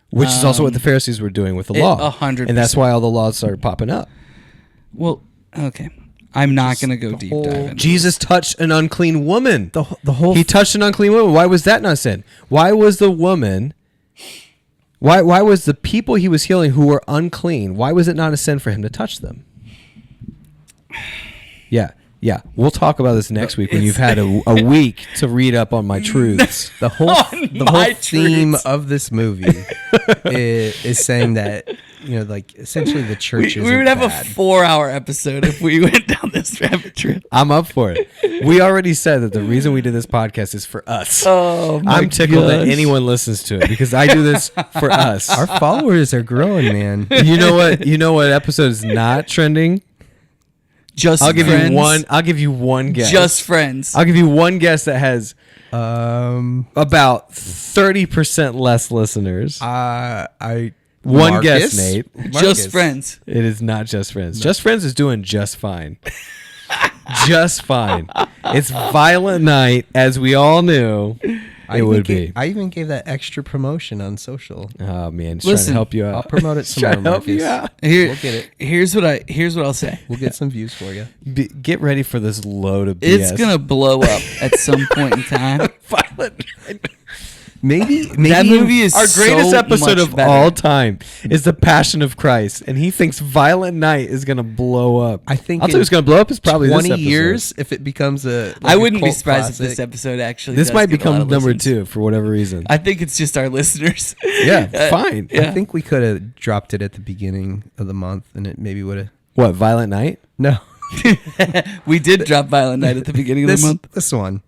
Which is also what the Pharisees were doing with the law. 100%. And that's why all the laws started popping up. Well, okay. I'm not going to go deep dive into Jesus touched an unclean woman. The whole He touched an unclean woman. Why was that not sin? Why was the woman... Why was the people he was healing who were unclean, why was it not a sin for him to touch them? Yeah. We'll talk about this next week when you've had a week to read up on my truths. The whole theme of this movie is saying that like essentially the church is. We would have a 4-hour episode if we went down this rabbit trip. I'm up for it. We already said that the reason we did this podcast is for us. Oh my I'm tickled that anyone listens to it because I do this for us. Our followers are growing, man. You know what episode is not trending? I'll give you one guess. Just friends. I'll give you one guess that has about 30% less listeners. One guess, Nate. Just friends. It is not just friends. No. Just friends is doing just fine. Just fine. It's Violent Night, as we all knew. It would be. I even gave that extra promotion on social. Oh man, trying to help you out. I'll promote it some more, Marcus. We'll get it. Here's what I'll say. We'll get some views for you. Get ready for this load of BS. It's gonna blow up at some point in time. Violent. Maybe that movie is our greatest episode of better. all time is The Passion of Christ, and he thinks Violent Night is gonna blow up. I think I'll tell you what's gonna blow up is probably 20 this years if it becomes a. I wouldn't be surprised classic. if this episode actually. This does might get a lot become of number listens. 2 for whatever reason. I think it's just our listeners. Yeah, fine. Yeah. I think we could have dropped it at the beginning of the month, and it maybe would have. What, Violent Night? No. We did drop Violent Night at the beginning of the month. This one.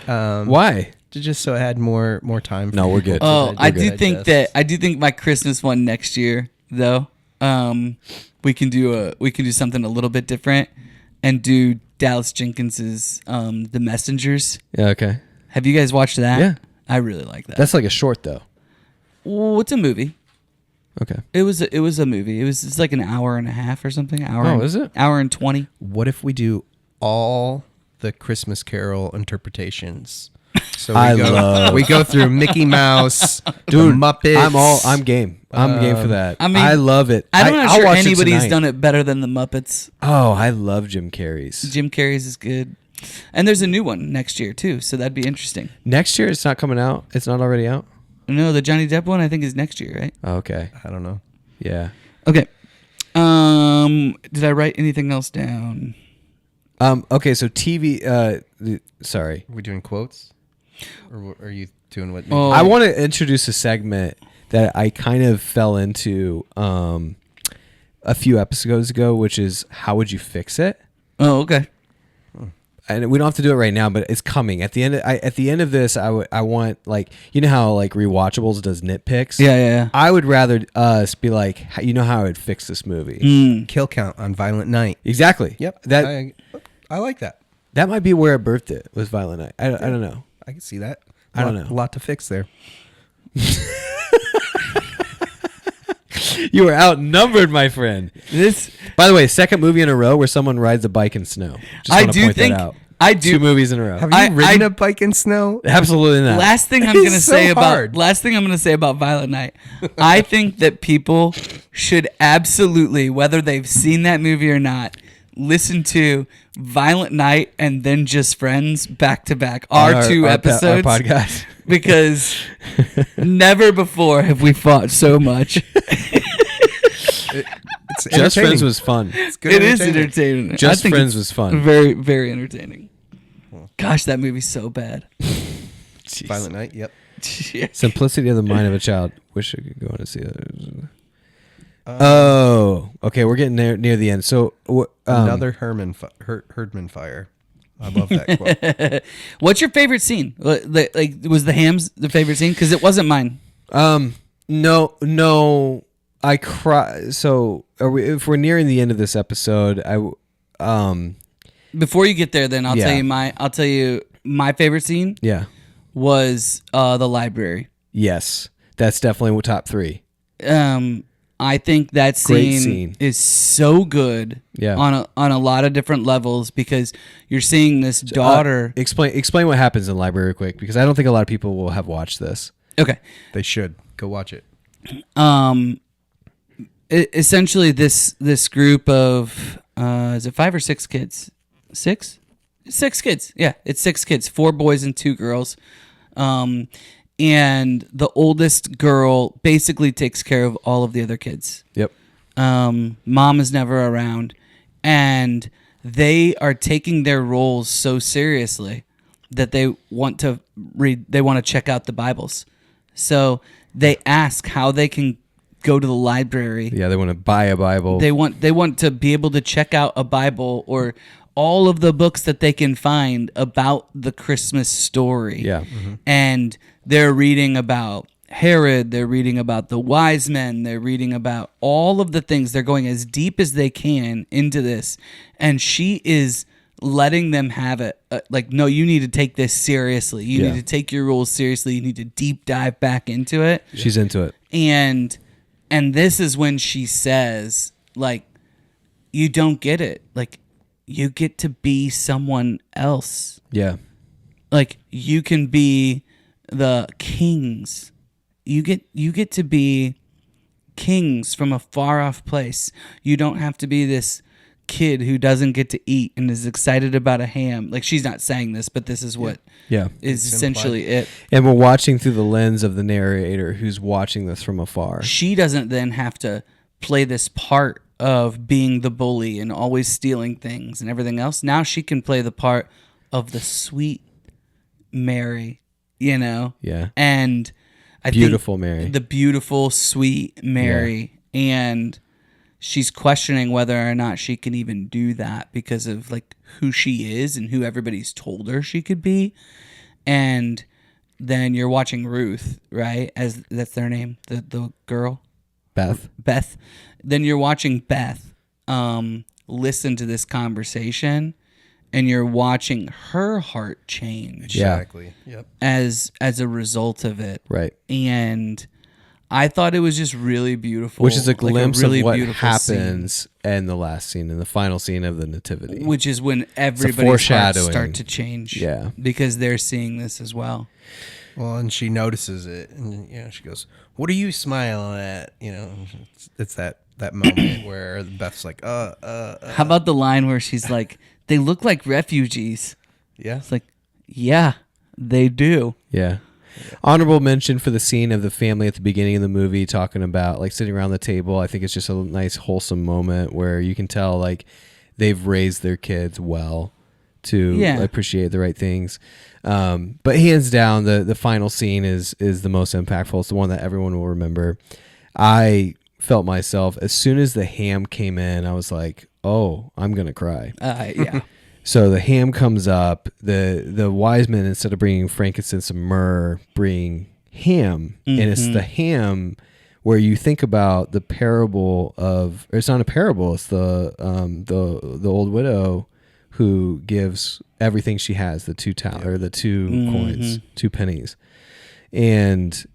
Why? Just so I had more time. No, we're good. Oh, I do think my Christmas one next year though. We can do something a little bit different and do Dallas Jenkins's The Messengers. Yeah, okay. Have you guys watched that? Yeah. I really like that. That's like a short though. Well, it's a movie. Okay. It was a movie. It's like an hour and a half or something. Is it? Hour and 20. What if we do all the Christmas Carol interpretations So I we go through Mickey Mouse, Dude, the Muppets. I'm game. I'm game for that. I mean, I love it. I'm not I'll sure watch it anybody's tonight. done it better than the Muppets. Oh, I love Jim Carrey's. Jim Carrey's is good. And there's a new one next year, too, so that'd be interesting. Next year, it's not coming out. It's not already out. No, the Johnny Depp one, I think, is next year, right? Oh, okay. I don't know. Yeah. Okay. Did I write anything else down? Okay. So TV. Sorry. Are we doing quotes? Or are you doing what? Oh. I want to introduce a segment that I kind of fell into a few episodes ago, which is how would you fix it? Oh, okay. And we don't have to do it right now, but it's coming at the end. At the end of this, I want, like, you know how like Rewatchables does nitpicks. Yeah. I would rather us be like, you know how I would fix this movie. Kill count on Violent Night. Exactly. Yep. That I like that. that might be where I birthed it, was Violent Night. I don't know. I can see that. I don't know. A lot to fix there. You were outnumbered, my friend. By the way, second movie in a row where someone rides a bike in snow. Just I want to do point think that out. I do. 2 movies in a row. Have you ridden a bike in snow? Absolutely not. Last thing I'm It's gonna so say hard. about Violent Night. I think that people should absolutely, whether they've seen that movie or not, listen to Violent Night and then Just Friends back to back. Our two episodes. Our podcast. Because never before have we fought so much. It's Just entertaining. Friends was fun. It's good It is entertainment. entertaining. Just I think Friends it's was fun. Very, very entertaining. Gosh, that movie's so bad. Violent Night. Yep. Simplicity of the mind of a child. Wish I could go on and see it. Okay. We're getting there near the end. So Another Herdman fire. I love that quote. What's your favorite scene? Like, was the hams the favorite scene? Because it wasn't mine. No. I cry. So if we're nearing the end of this episode, Before you get there, then I'll Yeah. tell you my favorite scene yeah. was the library. Yes. That's definitely top 3. I think that Great scene scene. is so good Yeah. on a lot of different levels because you're seeing this daughter. Explain what happens in the library quick, because I don't think a lot of people will have watched this. Okay. They should go watch it. Essentially this group of is it 5 or 6 kids? 6 kids. Yeah, it's 6 kids, 4 boys and 2 girls. And the oldest girl basically takes care of all of the other kids. Yep. Mom is never around, and they are taking their roles so seriously that they want to check out the Bibles. So they ask how they can go to the library. Yeah, they want to buy a Bible. They want to be able to check out a Bible or all of the books that they can find about the Christmas story. Yeah. Mm-hmm. And they're reading about Herod, they're reading about the wise men, they're reading about all of the things. They're going as deep as they can into this. And she is letting them have it. Like, no, you need to take this seriously. You need to take your rules seriously. You need to deep dive back into it. She's into it. And this is when she says, like, you don't get it. Like, you get to be someone else. Yeah. Like, you can be the kings. You get to be kings from a far off place. You don't have to be this kid who doesn't get to eat and is excited about a ham. Like, she's not saying this, but this is what Yeah. is essentially it. And we're watching through the lens of the narrator who's watching this from afar. She doesn't then have to play this part of being the bully and always stealing things and everything else. Now she can play the part of the sweet Mary, you know? Yeah. And I Beautiful think Mary. the beautiful, sweet Mary. And she's questioning whether or not she can even do that because of like who she is and who everybody's told her she could be. And then you're watching Ruth, right? As that's their name, the girl. Beth. Then you're watching Beth listen to this conversation, and you're watching her heart change Exactly. Yep. as a result of it. Right. And I thought it was just really beautiful. Which is a glimpse really of what beautiful happens in the last scene, in the final scene of the Nativity. Which is when everybody's hearts foreshadowing. start to change. Yeah. Because they're seeing this as well. Well, and she notices it, and she goes, "What are you smiling at?" It's that moment where Beth's like, How about the line where she's like, "They look like refugees." yeah. It's like, yeah, they do. Yeah. Honorable mention for the scene of the family at the beginning of the movie talking about like sitting around the table. I think it's just a nice wholesome moment where you can tell like they've raised their kids well to appreciate the right things. But hands down, the final scene is the most impactful. It's the one that everyone will remember. I felt myself as soon as the ham came in, I was like, oh, I'm going to cry. Yeah. So the ham comes up. The wise men, instead of bringing frankincense and myrrh, bring ham, and it's the ham where you think about the parable of. Or it's not a parable. It's the old widow who gives everything she has, the two coins, 2 pennies, and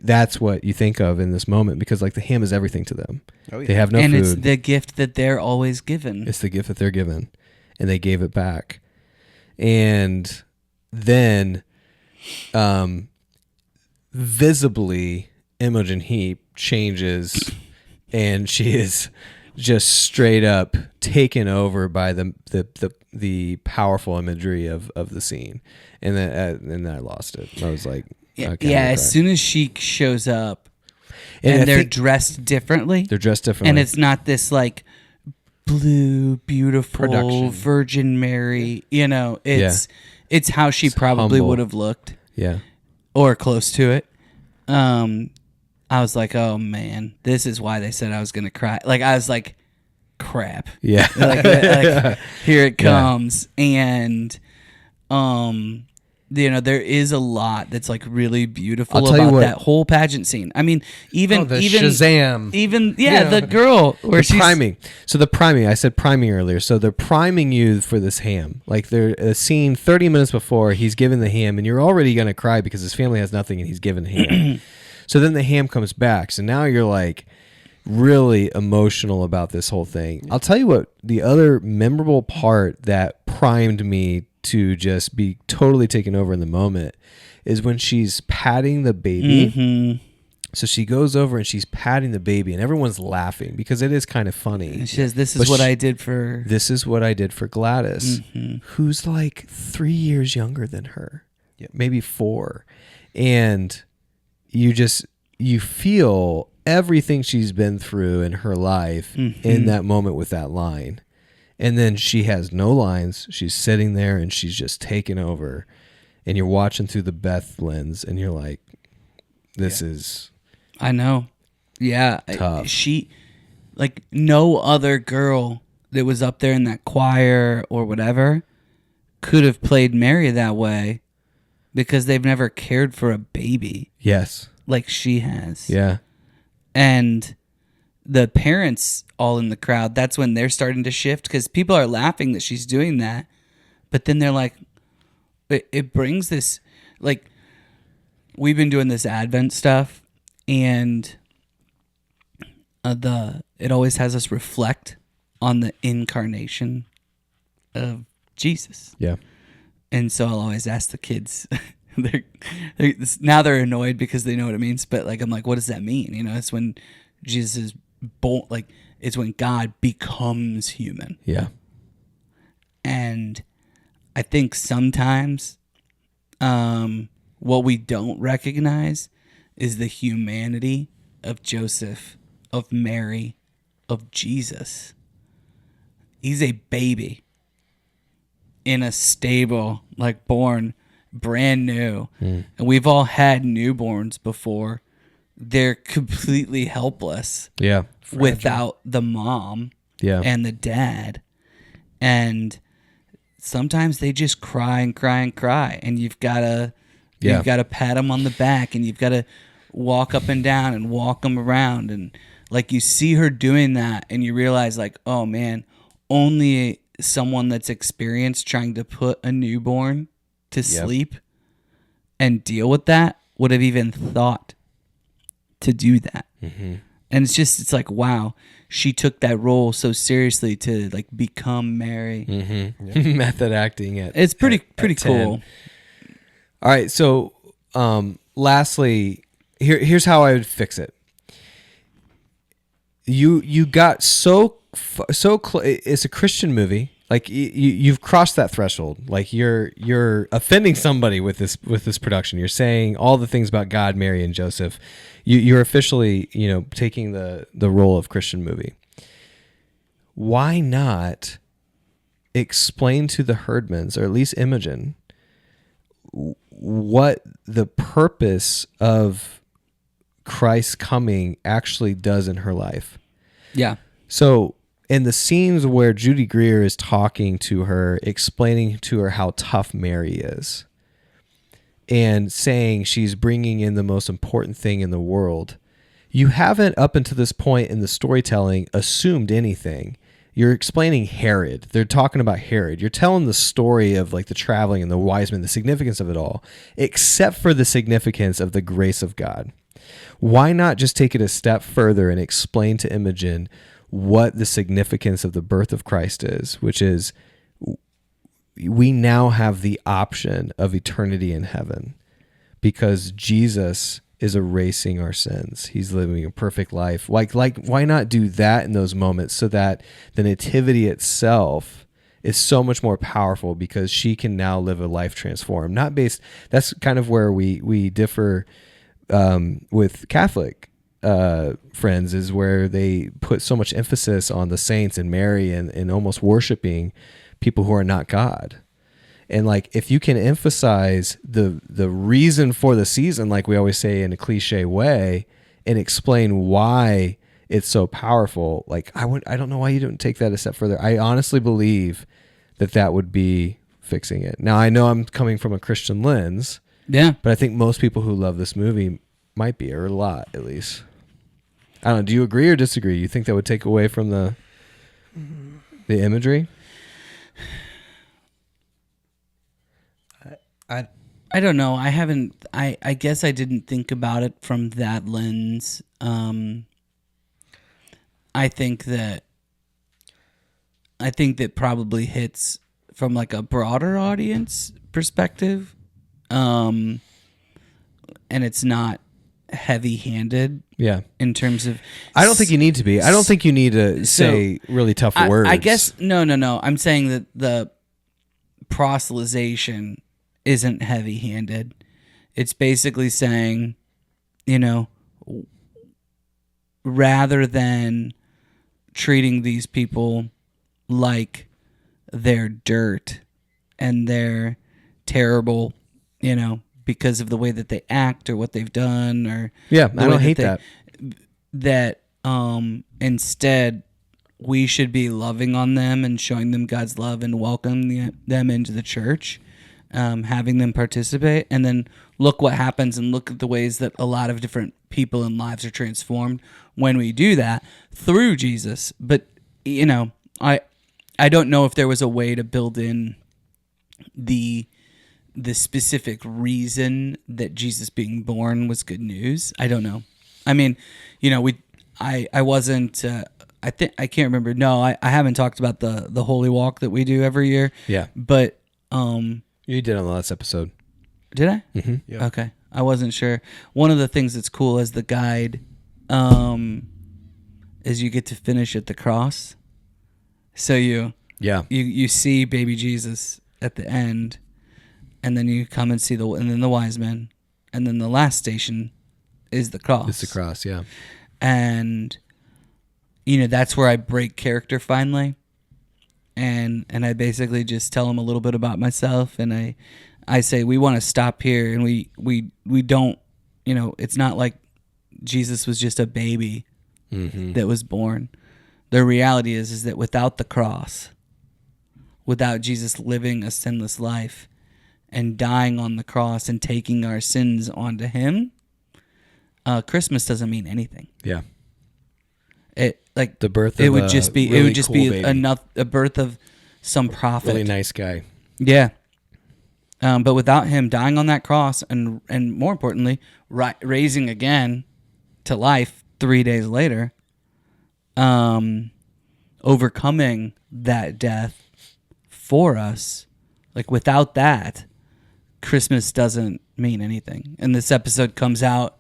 that's what you think of in this moment, because like the ham is everything to them. Oh, yeah. They have no and food. it's the gift that they're always given. It's the gift that they're given, and they gave it back. And then visibly Imogen Heap changes, and she is just straight up taken over by the powerful imagery of the scene. And then I lost it. I was like, as soon as she shows up, and they're dressed differently. They're dressed differently. And it's not this like blue, beautiful Production. Virgin Mary. It's how she probably humble. would have looked. Yeah. Or close to it. I was like, oh man, this is why they said I was gonna cry. Like I was like, crap. Yeah. like here it comes. And there is a lot that's like really beautiful about that whole pageant scene. I mean, even Shazam. The girl where she's priming. So the priming, I said priming earlier. So they're priming you for this ham. Like they're a scene 30 minutes before he's given the ham, and you're already gonna cry because his family has nothing and he's given the ham. So then the ham comes back. So now you're like really emotional about this whole thing. I'll tell you what, the other memorable part that primed me to just be totally taken over in the moment is when she's patting the baby. Mm-hmm. So she goes over and she's patting the baby, and everyone's laughing because it is kind of funny. And she says, This is what I did for Gladys, who's like 3 years younger than her, maybe 4. And you feel everything she's been through in her life in that moment with that line. And then she has no lines. She's sitting there and she's just taken over. And you're watching through the Beth lens and you're like, this is... I know. Yeah. Tough. She, like no other girl that was up there in that choir or whatever could have played Mary that way because they've never cared for a baby. Yes. Like she has. Yeah. And the parents all in the crowd, that's when they're starting to shift because people are laughing that she's doing that. But then they're like, it brings this, like, we've been doing this Advent stuff, and it always has us reflect on the incarnation of Jesus. Yeah. And so I'll always ask the kids, now they're annoyed because they know what it means, but like I'm like, what does that mean? It's when Jesus is born, like it's when God becomes human. Yeah. And I think sometimes what we don't recognize is the humanity of Joseph, of Mary, of Jesus. He's a baby in a stable, like born brand new. And we've all had newborns before. They're completely helpless. Yeah. Without the mom and the dad. And sometimes they just cry and cry and cry. And you've got to pat them on the back, and you've got to walk up and down and walk them around. And like you see her doing that and you realize like, oh man, only someone that's experienced trying to put a newborn to sleep and deal with that would have even thought to do that. Mm-hmm. And it's like, wow, she took that role so seriously to like become Mary. Mm-hmm. Method acting at It's pretty at 10. cool. All right, so lastly, here's how I would fix it. You got so it's a Christian movie. Like you've crossed that threshold. Like you're offending somebody with this production. You're saying all the things about God, Mary, and Joseph. You're officially taking the role of Christian movie. Why not explain to the Herdmans, or at least Imogen, what the purpose of Christ's coming actually does in her life? Yeah. So in the scenes where Judy Greer is talking to her, explaining to her how tough Mary is, and saying she's bringing in the most important thing in the world, you haven't up until this point in the storytelling assumed anything. You're explaining Herod. They're talking about Herod. You're telling the story of like the traveling and the wise men, the significance of it all, except for the significance of the grace of God. Why not just take it a step further and explain to Imogen what the significance of the birth of Christ is, which is we now have the option of eternity in heaven because Jesus is erasing our sins. He's living a perfect life. Like why not do that in those moments so that the nativity itself is so much more powerful because she can now live a life transformed, not based. That's kind of where we differ with Catholic friends, is where they put so much emphasis on the saints and Mary and almost worshiping people who are not God. And like, if you can emphasize the reason for the season, like we always say in a cliche way, and explain why it's so powerful, like I don't know why you don't take that a step further. I honestly believe that would be fixing it. Now I know I'm coming from a Christian lens, Yeah. but I think most people who love this movie might be, or a lot at least. I don't know. Do you agree or disagree? You think that would take away from the imagery? I don't know. I haven't. I guess I didn't think about it from that lens. I think that probably hits from like a broader audience perspective, and it's not heavy-handed. Yeah. In terms of, I don't think you need to be. I don't think you need to say really tough words. I guess no. I'm saying that the proselytization isn't heavy-handed. It's basically saying, rather than treating these people like they're dirt and they're terrible, because of the way that they act or what they've done, or I don't hate that. That instead we should be loving on them and showing them God's love and welcoming them into the church. Having them participate, and then look what happens, and look at the ways that a lot of different people and lives are transformed when we do that through Jesus. But I don't know if there was a way to build in the specific reason that Jesus being born was good news. I don't know. I mean, I wasn't. I can't remember. No, I haven't talked about the Holy Walk that we do every year. Yeah, but you did on the last episode. Did I? Mm-hmm. Yeah. Okay. I wasn't sure. One of the things that's cool as the guide is you get to finish at the cross. So you see baby Jesus at the end, and then you come and see the wise men, and then the last station is the cross. It's the cross, yeah. And that's where I break character finally. And I basically just tell them a little bit about myself, and I say we want to stop here, and we don't, it's not like Jesus was just a baby that was born. The reality is that without the cross, without Jesus living a sinless life and dying on the cross and taking our sins onto him, Christmas doesn't mean anything. Yeah. The birth of it would just be baby. a birth of some prophet. Really nice guy. Yeah. But without him dying on that cross and more importantly, raising again to life 3 days later, overcoming that death for us. Like, without that, Christmas doesn't mean anything. And this episode comes out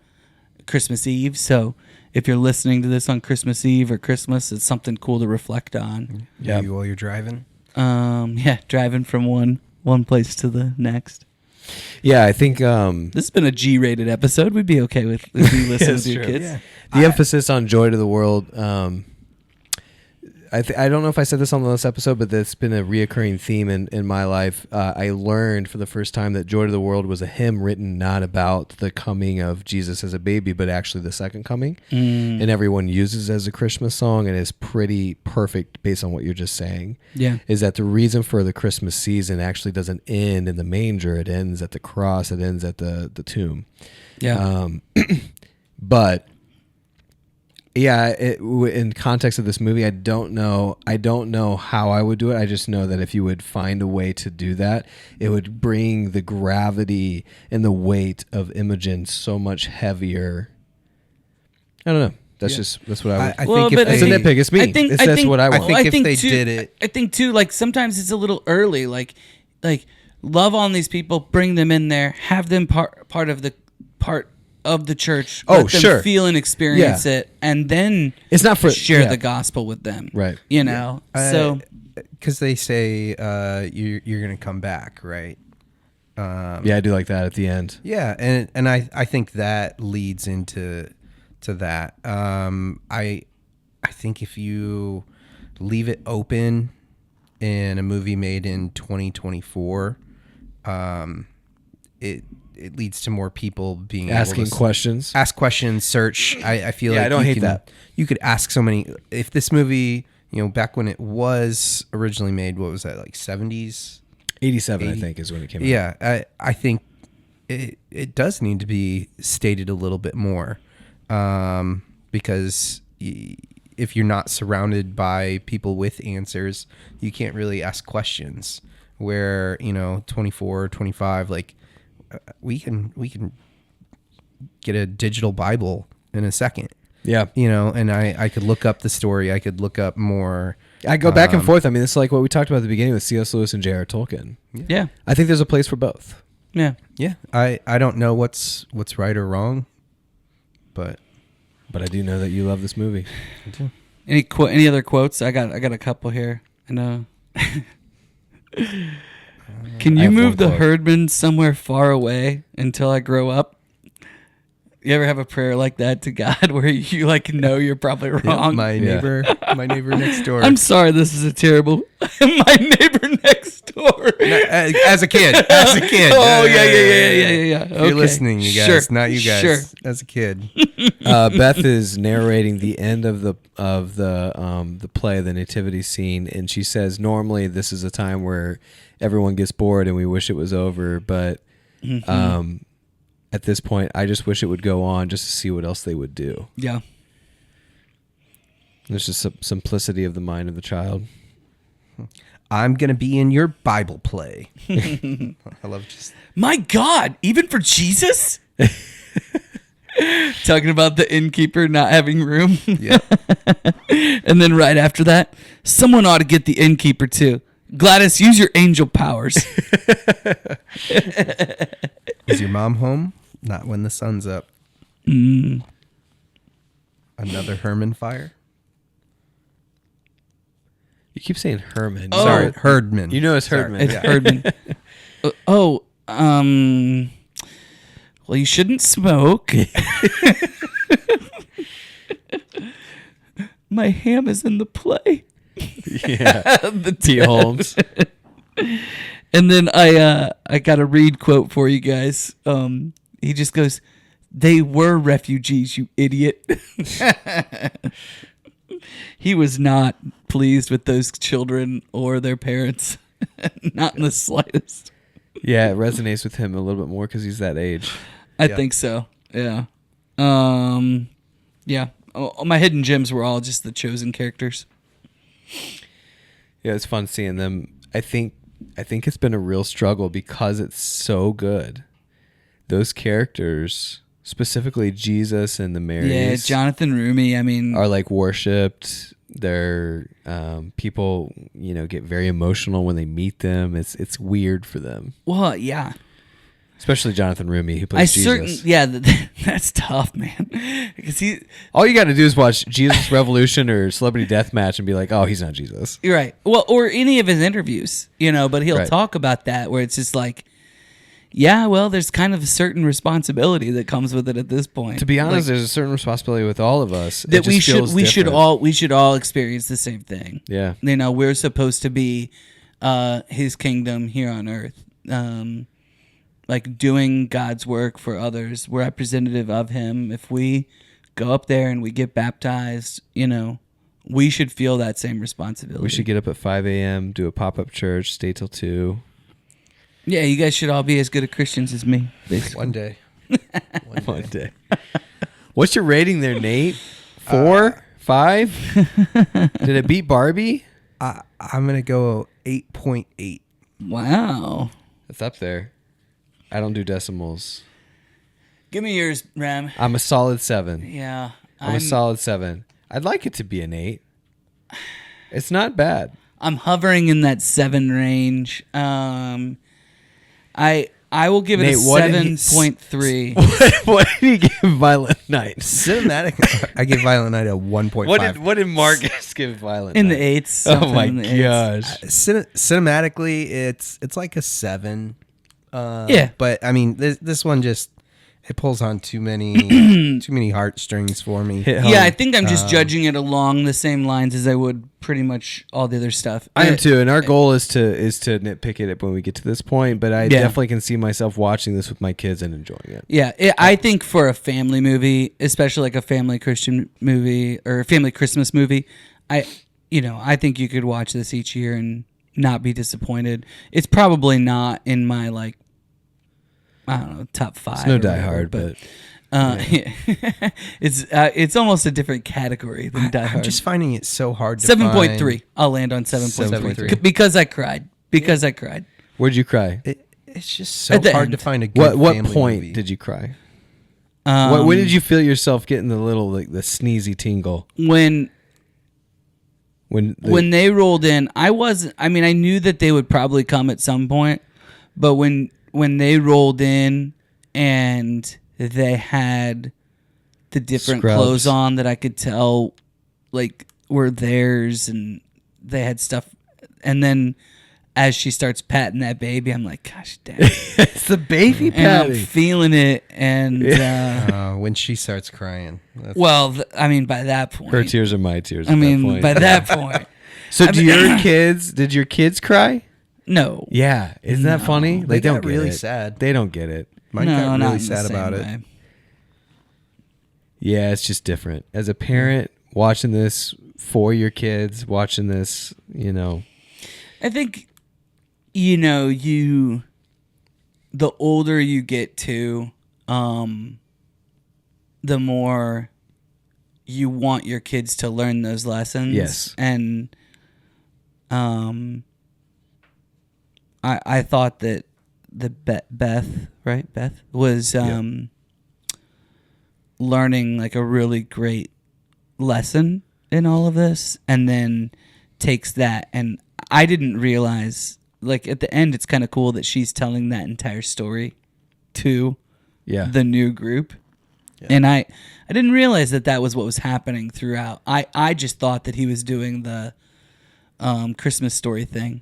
Christmas Eve, so if you're listening to this on Christmas Eve or Christmas, it's something cool to reflect on. Yeah, while you're driving. Driving from one place to the next. Yeah, I think This has been a G-rated episode. We'd be okay with if you listen to your true. kids. Yeah. the emphasis on joy to the world. I don't know if I said this on the last episode, but that's been a reoccurring theme in my life. I learned for the first time that Joy to the World was a hymn written not about the coming of Jesus as a baby, but actually the second coming. And everyone uses it as a Christmas song, and it's pretty perfect based on what you're just saying. Yeah. Is that the reason for the Christmas season actually doesn't end in the manger. It ends at the cross. It ends at the tomb. Yeah. But yeah, in context of this movie, I don't know how I would do it. I just know that if you would find a way to do that, it would bring the gravity and the weight of Imogen so much heavier. I don't know. That's what I would. I think if It's a nitpick. It's me. That's what I want. I think if they did it, I think too, like sometimes it's a little early. Like love on these people, bring them in there, have them part of the church. Let them feel and experience it, and then It's not for share the gospel with them. Right. You know. So because they say you're going to come back, right? Yeah, I do like that at the end. Yeah, and I think that leads into that. I think if you leave it open in a movie made in 2024, it leads to more people being Asking able to questions. ask questions, search. I feel Yeah, like I don't hate that. You could ask so many. If this movie, back when it was originally made, what was that, like 70s? 87, I think, is when it came out. Yeah, I think it does need to be stated a little bit more, because if you're not surrounded by people with answers, you can't really ask questions. Where 24, 25, like we can get a digital Bible in a second. Yeah. And I could look up the story. I could look up more. I go back and forth. I mean, it's like what we talked about at the beginning with C.S. Lewis and J.R. Tolkien. yeah. I think there's a place for both. Yeah. Yeah, I don't know what's right or wrong, but I do know that you love this movie. Any other quotes? I got a couple here. I know. Can I you have move one the quote. Herdmans somewhere far away until I grow up? You ever have a prayer like that to God where you know you're probably wrong? my neighbor next door. I'm sorry, this is a terrible. My neighbor next door. As a kid. Oh yeah. If Okay. you're listening, you guys, Sure. not you guys. Sure. As a kid. Beth is narrating the end of the play, the nativity scene, and she says normally this is a time where everyone gets bored and we wish it was over, but at this point, I just wish it would go on just to see what else they would do. Yeah. There's just some simplicity of the mind of the child. I'm gonna be in your Bible play. I love just My God, even for Jesus? Talking about the innkeeper not having room. yeah. And then right after that, someone ought to get the innkeeper too. Gladys, use your angel powers. Is your mom home? Not when the sun's up. Another Herman fire. You keep saying Herman. Oh. Sorry, Herdman. You know it's Herdman. It's Herdman. Well, you shouldn't smoke. My ham is in the play. Yeah. The T. Holmes. And then I got a Reed quote for you guys. He just goes, "They were refugees, you idiot." He was not pleased with those children or their parents. Not in the slightest. Yeah, it resonates with him a little bit more because he's that age. I think so. Yeah. Yeah. My hidden gems were all just the chosen characters. Yeah, it's fun seeing them. I think it's been a real struggle because it's so good. Those characters specifically Jesus and the Marys. Yeah, Jonathan Rumi. I mean, are like worshipped. They're people, get very emotional when they meet them. It's weird for them. well, yeah. Especially Jonathan Rumi, who plays Jesus. That's tough, man. Because All you got to do is watch Jesus Revolution or Celebrity Deathmatch and be like, oh, he's not Jesus. you're right. Well, or any of his interviews, but he'll Right. talk about that where it's just like, yeah, well, there's kind of a certain responsibility that comes with it at this point. To be honest, Like, there's a certain responsibility with all of us. It that just feels we should different. all experience the same thing. Yeah. We're supposed to be his kingdom here on earth. Like doing God's work for others. We're representative of him. If we go up there and we get baptized, we should feel that same responsibility. We should get up at 5 a.m., do a pop-up church, stay till 2. Yeah, you guys should all be as good at Christians as me, basically. One day. One day. What's your rating there, Nate? 4? 5? Did it beat Barbie? I'm going to go 8.8. Wow. It's up there. I don't do decimals. Give me yours, Ram. I'm a solid 7. Yeah. I'm a solid 7. I'd like it to be an 8. It's not bad. I'm hovering in that 7 range. I will give it Nate, a what did he- 7.3. What did he give Violent Night? Cinematic. I give Violent Night a 1.5. What did Marcus give Violent In Night? the 8s. Oh something my in the 8s. gosh. Cinematically, it's like a 7. Yeah. But I mean, this one just it pulls on too many heartstrings for me. Hit home. Yeah, I think I'm just judging it along the same lines as I would pretty much all the other stuff. I am too, and our goal is to nitpick it when we get to this point. But I definitely can see myself watching this with my kids and enjoying it. Yeah, I think for a family movie, especially like a family Christian movie or a family Christmas movie, I think you could watch this each year and not be disappointed. It's probably not in my top 5. It's no or Die whatever, Hard, but it's almost a different category than Die Hard. I'm just finding it so hard to 7.3. I'll land on 7.3 7.3. because I cried. I cried. where'd you cry? It's just so At the hard end. to find a good What family point movie. did you cry? When did you feel yourself getting the little the sneezy tingle? When When they rolled in, I knew that they would probably come at some point, but when they rolled in and they had the different Scrubs. clothes on that I could tell were theirs, and they had stuff, and then as she starts patting that baby, I'm like, gosh dang. it's the baby And I'm patty. feeling it, and When she starts crying. That's- by that point, Her tears are my tears. by that point, So did your kids cry? no. Yeah, isn't that funny? They don't got get really it. sad. They don't get it. Mine No, got not really in the sad same about it. way. Yeah, it's just different. As a parent watching this for your kids, watching this, I think, the older you get to, the more you want your kids to learn those lessons. Yes. And I thought that Beth was learning a really great lesson in all of this, and then takes that, and I didn't realize at the end it's kind of cool that she's telling that entire story to the new group. And I didn't realize that was what was happening throughout. I just thought that he was doing the Christmas Story thing.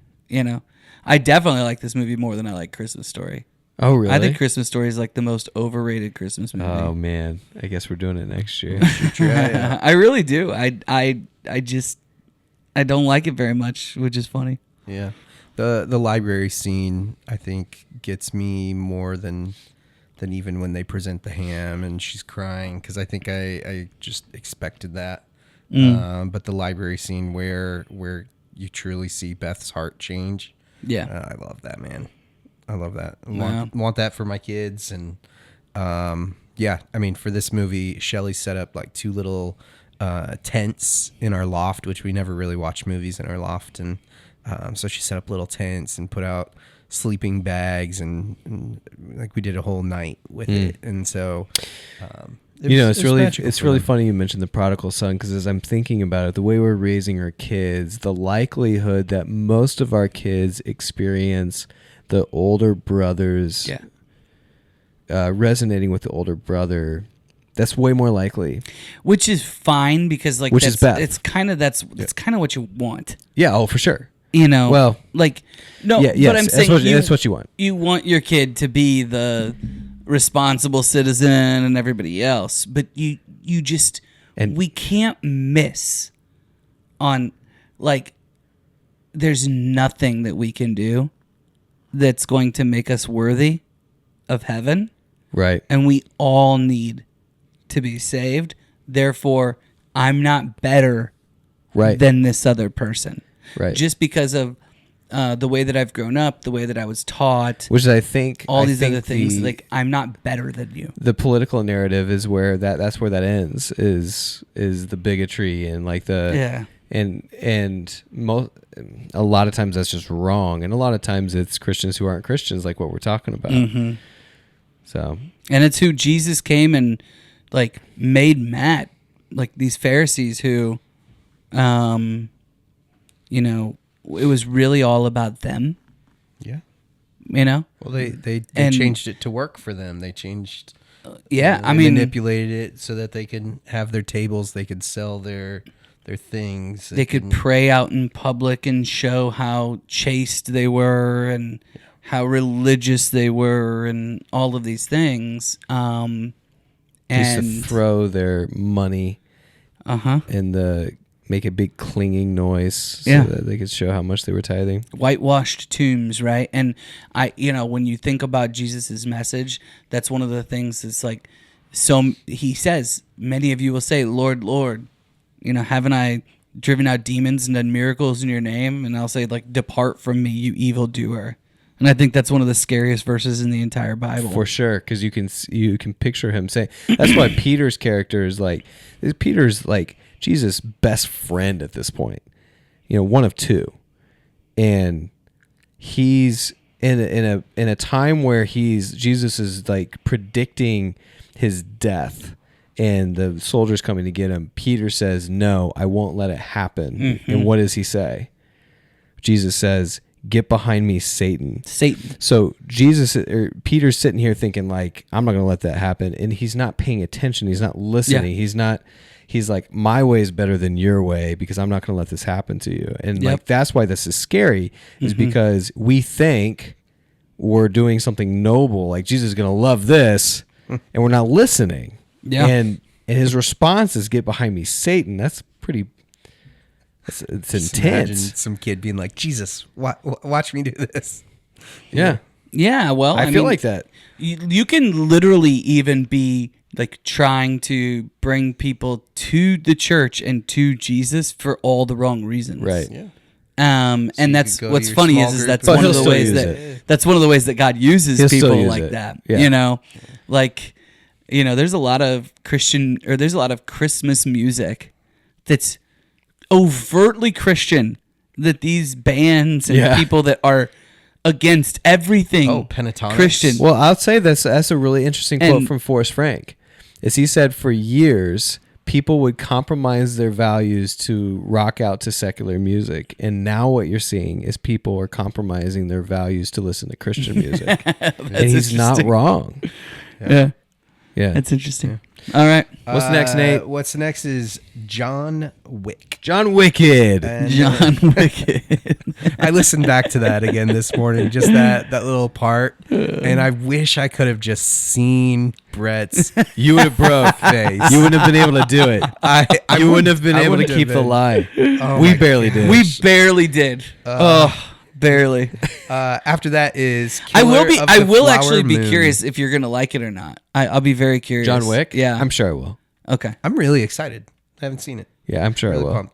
I definitely like this movie more than I like Christmas Story. Oh, really? I think Christmas Story is the most overrated Christmas movie. Oh man, I guess we're doing it next year. I really do. I don't like it very much, which is funny. Yeah. The library scene, I think, gets me more than even when they present the ham and she's crying, because I think I just expected that. But the library scene where you truly see Beth's heart change, Yeah. I love that, man. I love that. I Wow. want that for my kids. And for this movie, Shelley set up 2 little tents in our loft, which we never really watch movies in our loft, and so she set up little tents and put out sleeping bags and like we did a whole night with it. And so, It's really magical for really them. funny you mentioned the prodigal son, because as I'm thinking about it, the way we're raising our kids, the likelihood that most of our kids experience the older brothers resonating with the older brother, that's way more likely. Which is fine because like Which is bad. It's kind of what you want. Yeah, oh for sure. You know, Well, like no, yeah, but yes, I'm saying that's what you want. You want your kid to be the responsible citizen and everybody else, but you just we can't miss on like there's nothing that we can do that's going to make us worthy of heaven, Right. and we all need to be saved. Therefore, I'm not better than this other person. Right. Just because of the way that I've grown up, the way that I was taught, Which I think all I these think other things. Like I'm not better than you. the political narrative is where that's where that ends, is the bigotry and like the and a lot of times that's just wrong, and a lot of times it's Christians who aren't Christians, like what we're talking about. Mm-hmm. So, and it's who Jesus came and like made mad, like these Pharisees who, you know, it was really all about them. Yeah. You know. Well, they And- changed it to work for them. They changed. Yeah, They I mean, manipulated it so that they could have their tables. They could sell their things. they could pray out in public and show how chaste they were and how religious they were and all of these things. just And to throw their money and make a big clanging noise so that they could show how much they were tithing. whitewashed tombs, right? And when you think about Jesus's message, that's one of the things that's like, so he says, many of you will say, Lord, Lord, haven't I driven out demons and done miracles in your name? And I'll say, like, depart from me, you evildoer. And I think that's one of the scariest verses in the entire Bible. For sure, because you can picture him saying, that's why Peter's character is like, Peter's like Jesus' best friend at this point, one of two, and he's in a time where Jesus is like predicting his death, and the soldiers coming to get him. Peter says, "No, I won't let it happen." Mm-hmm. And what does he say? Jesus says, "Get behind me, Satan." Satan. So Peter's sitting here thinking like, I'm not going to let that happen. And he's not paying attention. He's not listening. Yeah. He's like, my way is better than your way because I'm not going to let this happen to you. And like, that's why this is scary, is because we think we're doing something noble. Like Jesus is going to love this and we're not listening. Yeah. And his response is, "Get behind me, Satan." That's pretty, it's Just imagine intense. some kid being like, Jesus, watch me do this. Yeah. Yeah, well, I feel mean, like that. You can literally even be like trying to bring people to the church and to Jesus for all the wrong reasons. Right. Yeah. And you that's could go to what's your funny small is group that's But one of he'll the still ways use that it. that's one of the ways that God uses He'll still people use like it. that. Yeah. Like there's a lot of there's a lot of Christmas music that's overtly Christian, that these bands and people that are against everything Pentatonics. Christian. Well, I'll say that's a really interesting quote And- from Forrest Frank. Is he said for years people would compromise their values to rock out to secular music, and now what you're seeing is people are compromising their values to listen to Christian music. And he's not interesting. wrong. Yeah, Yeah. that's interesting. All right, What's next, Nate? What's next is John Wick. John Wicked. And, John Wicked. I listened back to that again this morning, just that little part, and I wish I could have just seen Brett's You would have broke. face. You wouldn't have been able to do it. You wouldn't have been I able to wouldn't keep have the been. lie. Oh We my barely gosh. did. We barely did. Barely. After that is I will Killer be. of I the will Flower actually be Moon. curious if you're gonna like it or not. I'll be very curious. John Wick? Yeah. I'm sure I will. Okay. I'm really excited. I haven't seen it. Yeah, I'm sure Really I will. pumped.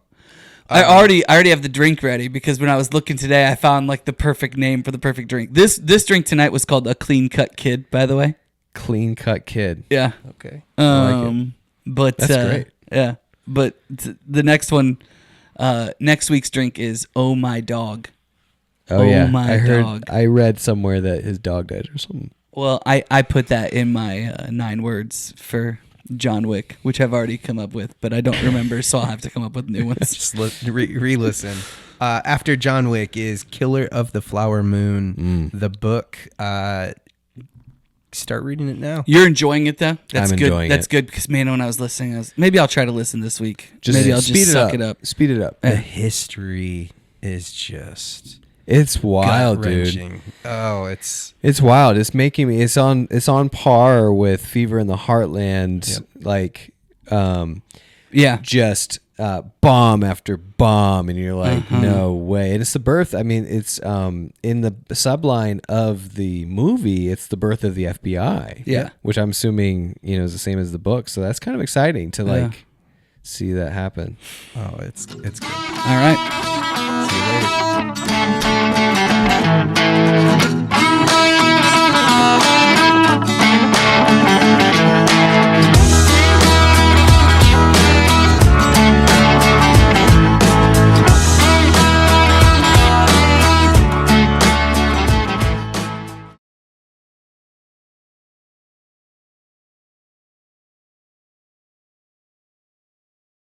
I already have the drink ready because when I was looking today, I found like the perfect name for the perfect drink. This drink tonight was called a Clean Cut Kid, by the way. Clean cut kid. Yeah. Okay. But That's great. Yeah. But the next one, next week's drink is Oh My Dog. Oh yeah, my I heard. dog. I read somewhere that his dog died or something. Well, I put that in my 9 words for John Wick, which I've already come up with, but I don't remember, so I'll have to come up with new ones. Just re-listen. After John Wick is Killer of the Flower Moon, the book. Start reading it now. You're enjoying it though. That's I'm good. enjoying That's it. good because man, when I was listening, maybe I'll try to listen this week. Maybe I'll just suck it up. Speed it up. The history is just It's wild, dude. gut-wrenching. Oh, it's It's wild. It's making me. It's on par with Fever in the Heartland. Yep. Like, Yeah. just bomb after bomb, and you're like, no way. And it's the birth. I mean, it's in the subline of the movie. It's the birth of the FBI. Yeah. which I'm assuming is the same as the book. So that's kind of exciting to like see that happen. it's good. All right. See you later.